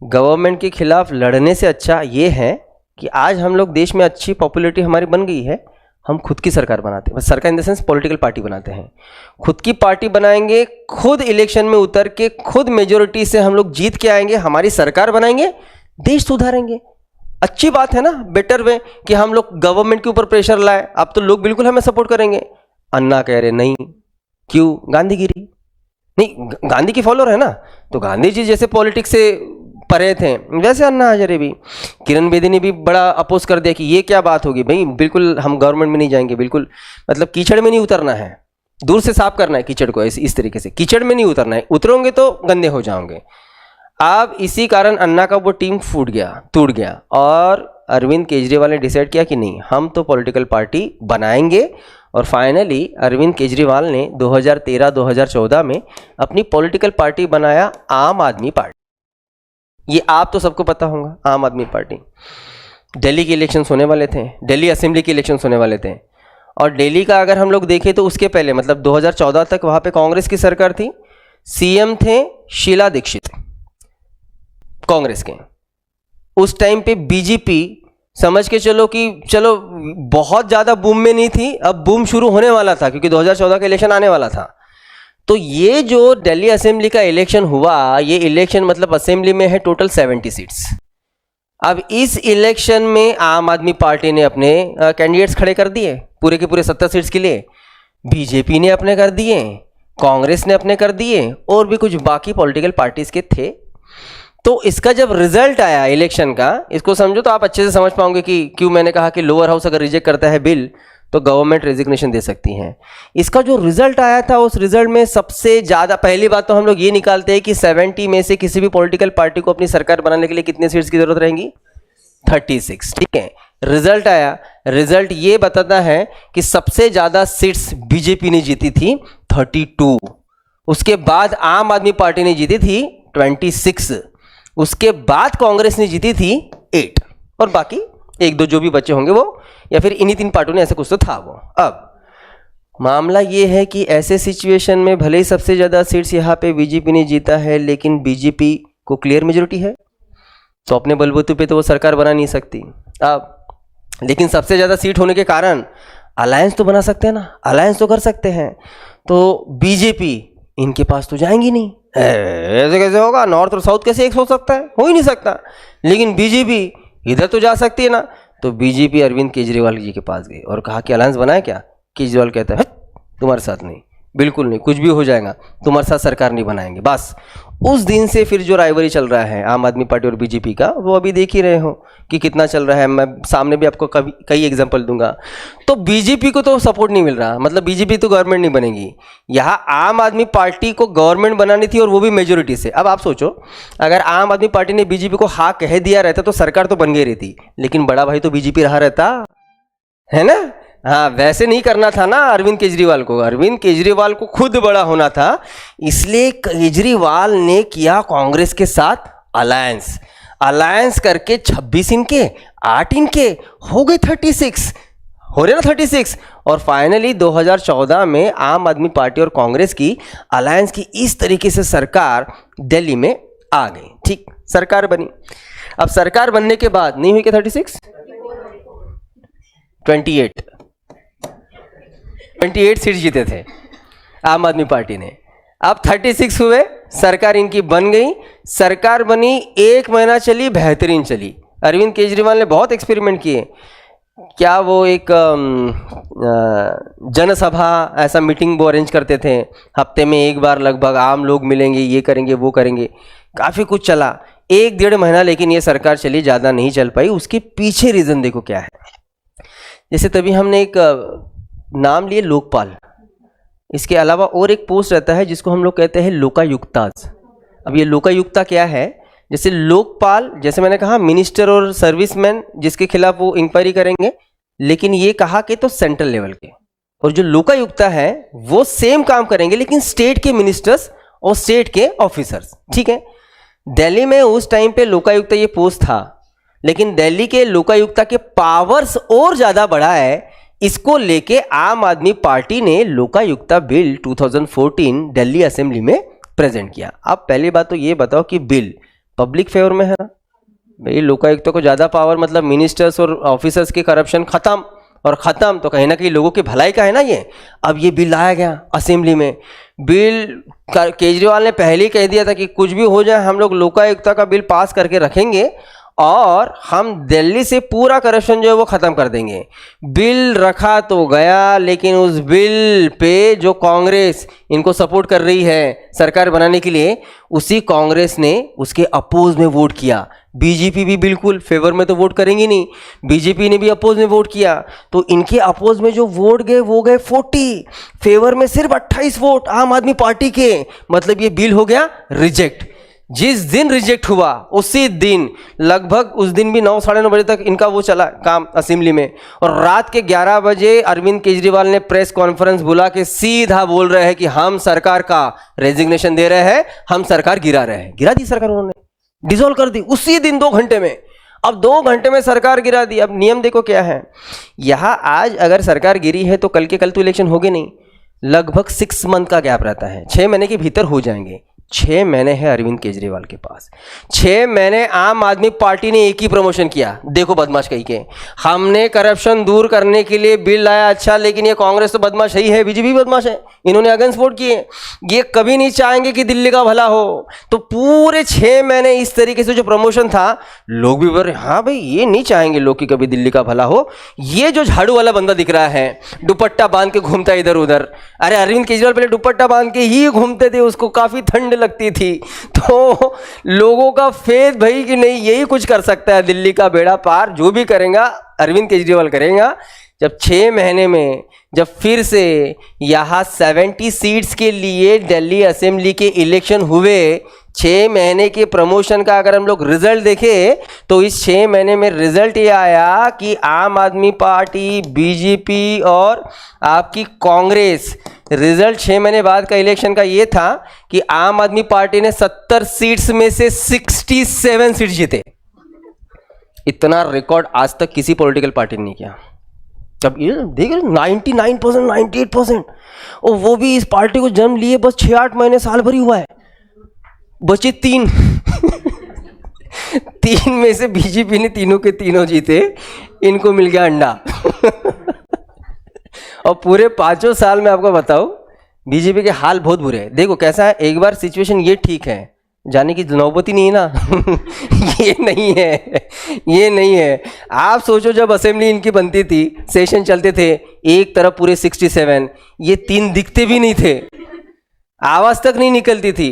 [SPEAKER 1] गवर्नमेंट के खिलाफ लड़ने से अच्छा ये है कि आज हम लोग देश में अच्छी पॉपुलैरिटी हमारी बन गई है, हम खुद की सरकार बनाते हैं, सरकार in the sense political party बनाते हैं, खुद की पार्टी बनाएंगे, खुद इलेक्शन में उतर के खुद मेजोरिटी से हम लोग जीत के आएंगे, हमारी सरकार बनाएंगे, देश सुधारेंगे। अच्छी बात है ना, बेटर वे कि हम लोग गवर्नमेंट के ऊपर प्रेशर लाए। अब तो लोग बिल्कुल हमें सपोर्ट करेंगे। अन्ना कह रहे नहीं, क्यों, गांधीगिरी नहीं, गांधी की फॉलोअर है ना, तो गांधी जी जैसे पॉलिटिक्स से परे थे वैसे अन्ना हजारे भी। किरण बेदी ने भी बड़ा अपोज कर दिया कि ये क्या बात होगी भाई, बिल्कुल हम गवर्नमेंट में नहीं जाएंगे, बिल्कुल मतलब कीचड़ में नहीं उतरना है, दूर से साफ करना है कीचड़ को, इस तरीके से कीचड़ में नहीं उतरना है, उतरोगे तो गंदे हो जाओगे। अब इसी कारण अन्ना का वो टीम फूट गया, टूट गया, और अरविंद केजरीवाल ने डिसाइड किया कि नहीं, हम तो पॉलिटिकल पार्टी बनाएंगे। और फाइनली अरविंद केजरीवाल ने 2013-2014 में अपनी पॉलिटिकल पार्टी बनाया आम आदमी पार्टी। ये आप तो सबको पता होगा, आम आदमी पार्टी। दिल्ली के इलेक्शंस होने वाले थे, दिल्ली असेंबली के इलेक्शंस होने वाले थे, और दिल्ली का अगर हम लोग देखें तो उसके पहले मतलब 2014 तक वहाँ पे कांग्रेस की सरकार थी, सीएम थे शीला दीक्षित कांग्रेस के। उस टाइम पे बीजेपी समझ के चलो कि चलो बहुत ज़्यादा बूम में नहीं थी, अब बूम शुरू होने वाला था क्योंकि 2014 का इलेक्शन आने वाला था। तो ये जो दिल्ली असेंबली का इलेक्शन हुआ, ये इलेक्शन मतलब असेंबली में है टोटल 70 सीट्स। अब इस इलेक्शन में आम आदमी पार्टी ने अपने कैंडिडेट्स खड़े कर दिए पूरे के पूरे 70 सीट्स के लिए, बीजेपी ने अपने कर दिए, कांग्रेस ने अपने कर दिए, और भी कुछ बाकी पॉलिटिकल पार्टीज के थे। तो इसका जब रिजल्ट आया इलेक्शन का, इसको समझो तो आप अच्छे से समझ पाओगे कि क्यों मैंने कहा कि लोअर हाउस अगर रिजेक्ट करता है बिल तो गवर्नमेंट रेजिग्नेशन दे सकती है। इसका जो रिजल्ट आया था, उस रिजल्ट में सबसे ज़्यादा, पहली बात तो हम लोग ये निकालते हैं कि 70 में से किसी भी पॉलिटिकल पार्टी को अपनी सरकार बनाने के लिए कितने सीट्स की जरूरत रहेगी, 36, ठीक है। रिजल्ट आया, रिजल्ट ये बताता है कि सबसे ज़्यादा सीट्स बीजेपी ने जीती थी 32, उसके बाद आम आदमी पार्टी ने जीती थी 26, उसके बाद कांग्रेस ने जीती थी 8, और बाकी एक दो जो भी बच्चे होंगे वो, या फिर इन्हीं 3 पार्टियों ने, ऐसा कुछ तो था वो। अब मामला ये है कि ऐसे सिचुएशन में भले ही सबसे ज़्यादा सीट्स यहाँ पे बीजेपी ने जीता है, लेकिन बीजेपी को क्लियर मेजोरिटी है, तो अपने बलबूते पे तो वो सरकार बना नहीं सकती। अब लेकिन सबसे ज़्यादा सीट होने के कारण अलायंस तो बना सकते हैं ना, अलायंस तो कर सकते हैं। तो बीजेपी इनके पास तो जाएंगी नहीं, ऐसे कैसे होगा, नॉर्थ और साउथ कैसे एक हो सकता है, हो ही नहीं सकता। लेकिन बीजेपी इधर तो जा सकती है ना। तो बीजेपी अरविंद केजरीवाल जी के पास गई और कहा कि अलायंस बनाए क्या। केजरीवाल कहता है तुम्हारे साथ नहीं, बिल्कुल नहीं, कुछ भी हो जाएगा, तुम्हारे साथ सरकार नहीं बनाएंगे। बस उस दिन से फिर जो राइवरी चल रहा है आम आदमी पार्टी और बीजेपी का, वो अभी देख ही रहे हो कि कितना चल रहा है। मैं सामने भी आपको कई एग्जांपल दूंगा। तो बीजेपी को तो सपोर्ट नहीं मिल रहा, मतलब बीजेपी तो गवर्नमेंट नहीं बनेगी। यहाँ आम आदमी पार्टी को गवर्नमेंट बनानी थी और वो भी मेजोरिटी से। अब आप सोचो, अगर आम आदमी पार्टी ने बीजेपी को हाँ कह दिया रहता तो सरकार तो बन गई रहती, लेकिन बड़ा भाई तो बीजेपी रहा रहता है ना। हाँ, वैसे नहीं करना था ना अरविंद केजरीवाल को, अरविंद केजरीवाल को खुद बड़ा होना था। इसलिए केजरीवाल ने किया कांग्रेस के साथ अलायंस, अलायंस करके 26 इनके, 8 इनके, हो गए 36, हो रहे ना 36। और फाइनली 2014 में आम आदमी पार्टी और कांग्रेस की अलायंस की इस तरीके से सरकार दिल्ली में आ गई। ठीक, सरकार बनी। अब सरकार बनने के बाद नहीं हुई क्या 36, 28 सीट जीते थे आम आदमी पार्टी ने। अब 36 हुए, सरकार इनकी बन गई। सरकार बनी, 1 महीना चली, बेहतरीन चली। अरविंद केजरीवाल ने बहुत एक्सपेरिमेंट किए। क्या वो एक जनसभा ऐसा मीटिंग वो अरेंज करते थे, हफ्ते में एक बार लगभग आम लोग मिलेंगे, ये करेंगे वो करेंगे, काफ़ी कुछ चला 1-1.5 महीना। लेकिन ये सरकार चली, ज़्यादा नहीं चल पाई। उसके पीछे रीज़न देखो क्या है। जैसे तभी हमने एक नाम लिए लोकपाल, इसके अलावा और एक पोस्ट रहता है जिसको हम लोग कहते हैं लोकायुक्ताज। अब ये लोकायुक्ता क्या है, जैसे लोकपाल, जैसे मैंने कहा मिनिस्टर और सर्विसमैन जिसके खिलाफ वो इंक्वायरी करेंगे, लेकिन ये कहा कि तो सेंट्रल लेवल के। और जो लोकायुक्ता है वो सेम काम करेंगे लेकिन स्टेट के मिनिस्टर्स और स्टेट के ऑफिसर्स। ठीक है, दिल्ली में उस टाइम पे लोकायुक्ता ये पोस्ट था, लेकिन दिल्ली के लोकायुक्ता के पावर्स और ज़्यादा बढ़ा है। इसको लेके आम आदमी पार्टी ने लोकायुक्ता बिल 2014 दिल्ली असेंबली में प्रेजेंट किया। अब पहली बात तो ये बताओ कि बिल पब्लिक फेवर में है ना भाई। लोकायुक्ता को ज़्यादा पावर मतलब मिनिस्टर्स और ऑफिसर्स के करप्शन खत्म, और ख़त्म तो कहीं ना कहीं लोगों की भलाई का है ना ये। अब ये बिल लाया गया असेंबली में। बिल केजरीवाल ने पहले ही कह दिया था कि कुछ भी हो जाए हम लोग लोकायुक्ता का बिल पास करके रखेंगे और हम दिल्ली से पूरा करप्शन जो है वो ख़त्म कर देंगे। बिल रखा तो गया, लेकिन उस बिल पे जो कांग्रेस इनको सपोर्ट कर रही है सरकार बनाने के लिए, उसी कांग्रेस ने उसके अपोज में वोट किया। बीजेपी भी बिल्कुल फेवर में तो वोट करेंगी नहीं, बीजेपी ने भी अपोज में वोट किया। तो इनके अपोज में जो वोट गए वो गए 40, फेवर में सिर्फ 28 वोट आम आदमी पार्टी के। मतलब ये बिल हो गया रिजेक्ट। जिस दिन रिजेक्ट हुआ उसी दिन लगभग उस दिन भी 9-9:30 बजे तक इनका वो चला काम असेंबली में। और रात के 11 बजे अरविंद केजरीवाल ने प्रेस कॉन्फ्रेंस बुला के सीधा बोल रहे हैं कि हम सरकार का रेजिग्नेशन दे रहे हैं, हम सरकार गिरा रहे हैं। गिरा दी सरकार, उन्होंने डिसॉल्व कर दी उसी दिन 2 घंटे में। अब 2 घंटे में सरकार गिरा दी। अब नियम देखो क्या है, यहां आज अगर सरकार गिरी है तो कल के कल तो इलेक्शन होगी नहीं, लगभग 6 मंथ का गैप रहता है, 6 महीने के भीतर हो जाएंगे। 6 महीने है अरविंद केजरीवाल के पास। 6 महीने आम आदमी पार्टी ने एक ही प्रमोशन किया। देखो बदमाश कही के, हमने करप्शन दूर करने के लिए बिल लाया, अच्छा, लेकिन ये कांग्रेस तो बदमाश ही है, बीजेपी बदमाश है, इन्होंने अगेंस्ट वोट किए, ये कभी नहीं चाहेंगे कि दिल्ली का भला हो। तो पूरे 6 महीने इस तरीके से जो प्रमोशन था, लोग भी बोल रहे हाँ भाई ये नहीं चाहेंगे लोग कि कभी दिल्ली का भला हो। ये जो झाड़ू वाला बंदा दिख रहा है, दुपट्टा बांध के घूमता इधर उधर, अरे अरविंद केजरीवाल पहले दुपट्टा बांध के ही घूमते थे, उसको काफी ठंड लगती थी। तो लोगों का फेथ भाई कि नहीं यही कुछ कर सकता है दिल्ली का बेड़ा पार, जो भी करेगा अरविंद केजरीवाल करेगा। जब 6 महीने में जब फिर से यहाँ 70 सीट्स के लिए दिल्ली असेंबली के इलेक्शन हुए, 6 महीने के प्रमोशन का अगर हम लोग रिजल्ट देखें तो इस 6 महीने में रिजल्ट ये आया कि आम आदमी पार्टी, बीजेपी और आपकी कांग्रेस, रिजल्ट 6 महीने बाद का इलेक्शन का ये था कि आम आदमी पार्टी ने 70 सीट्स में से 67 सीट जीते। इतना रिकॉर्ड आज तक किसी पॉलिटिकल पार्टी ने नहीं किया। जब ये देख रहे 99%, 98%, और वो भी इस पार्टी को जन्म लिए बस 6-8 महीने, साल भर ही हुआ है, बचे 3 3 में से बीजेपी ने तीनों के तीनों जीते, इनको मिल गया अंडा। और पूरे 5 साल में आपको बताऊं बीजेपी के हाल बहुत बुरे हैं। देखो कैसा है, एक बार सिचुएशन ये ठीक है, जाने की नौबत ही नहीं है ना। ये नहीं है, ये नहीं है। आप सोचो जब असेंबली इनकी बनती थी, सेशन चलते थे, एक तरफ पूरे 67, ये 3 दिखते भी नहीं थे, आवाज तक नहीं निकलती थी,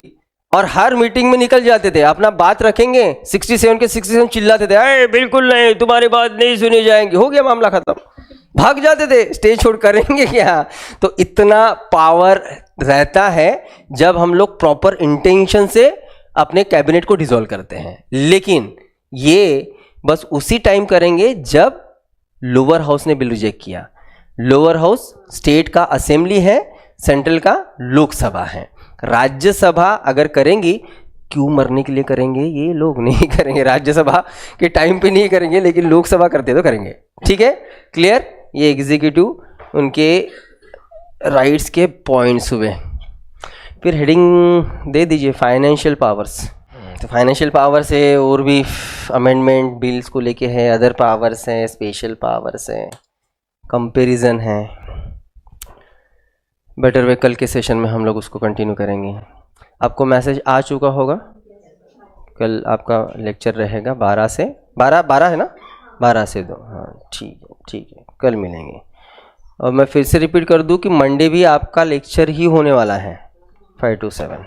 [SPEAKER 1] और हर मीटिंग में निकल जाते थे, अपना बात रखेंगे, 67 के 67 चिल्लाते थे, अरे बिल्कुल नहीं, तुम्हारी बात नहीं सुनी जाएंगी, हो गया मामला खत्म, भाग जाते थे, स्टेज छोड़ करेंगे क्या। तो इतना पावर रहता है जब हम लोग प्रॉपर इंटेंशन से अपने कैबिनेट को डिसॉल्व करते हैं। लेकिन ये बस उसी टाइम करेंगे जब लोअर हाउस ने बिल रिजेक्ट किया। लोअर हाउस स्टेट का असेंबली है, सेंट्रल का लोकसभा है। राज्यसभा अगर करेंगी, क्यों मरने के लिए करेंगे, ये लोग नहीं करेंगे, राज्यसभा के टाइम पे नहीं करेंगे, लेकिन लोकसभा करते तो करेंगे। ठीक है, क्लियर। ये एग्जीक्यूटिव उनके राइट्स के पॉइंट्स हुए। फिर हेडिंग दे दीजिए फाइनेंशियल पावर्स। तो फाइनेंशियल पावर्स है, और भी अमेंडमेंट बिल्स को लेके है, अदर पावर्स हैं, स्पेशल पावर्स हैं, कंपैरिजन है। बेटर वे कल के सेशन में हम लोग उसको कंटिन्यू करेंगे। आपको मैसेज आ चुका होगा, कल आपका लेक्चर रहेगा 12 से 12 है ना, 12 से 2। हाँ ठीक है, कल मिलेंगे। और मैं फिर से रिपीट कर दूं कि मंडे भी आपका लेक्चर ही होने वाला है 5 to 7।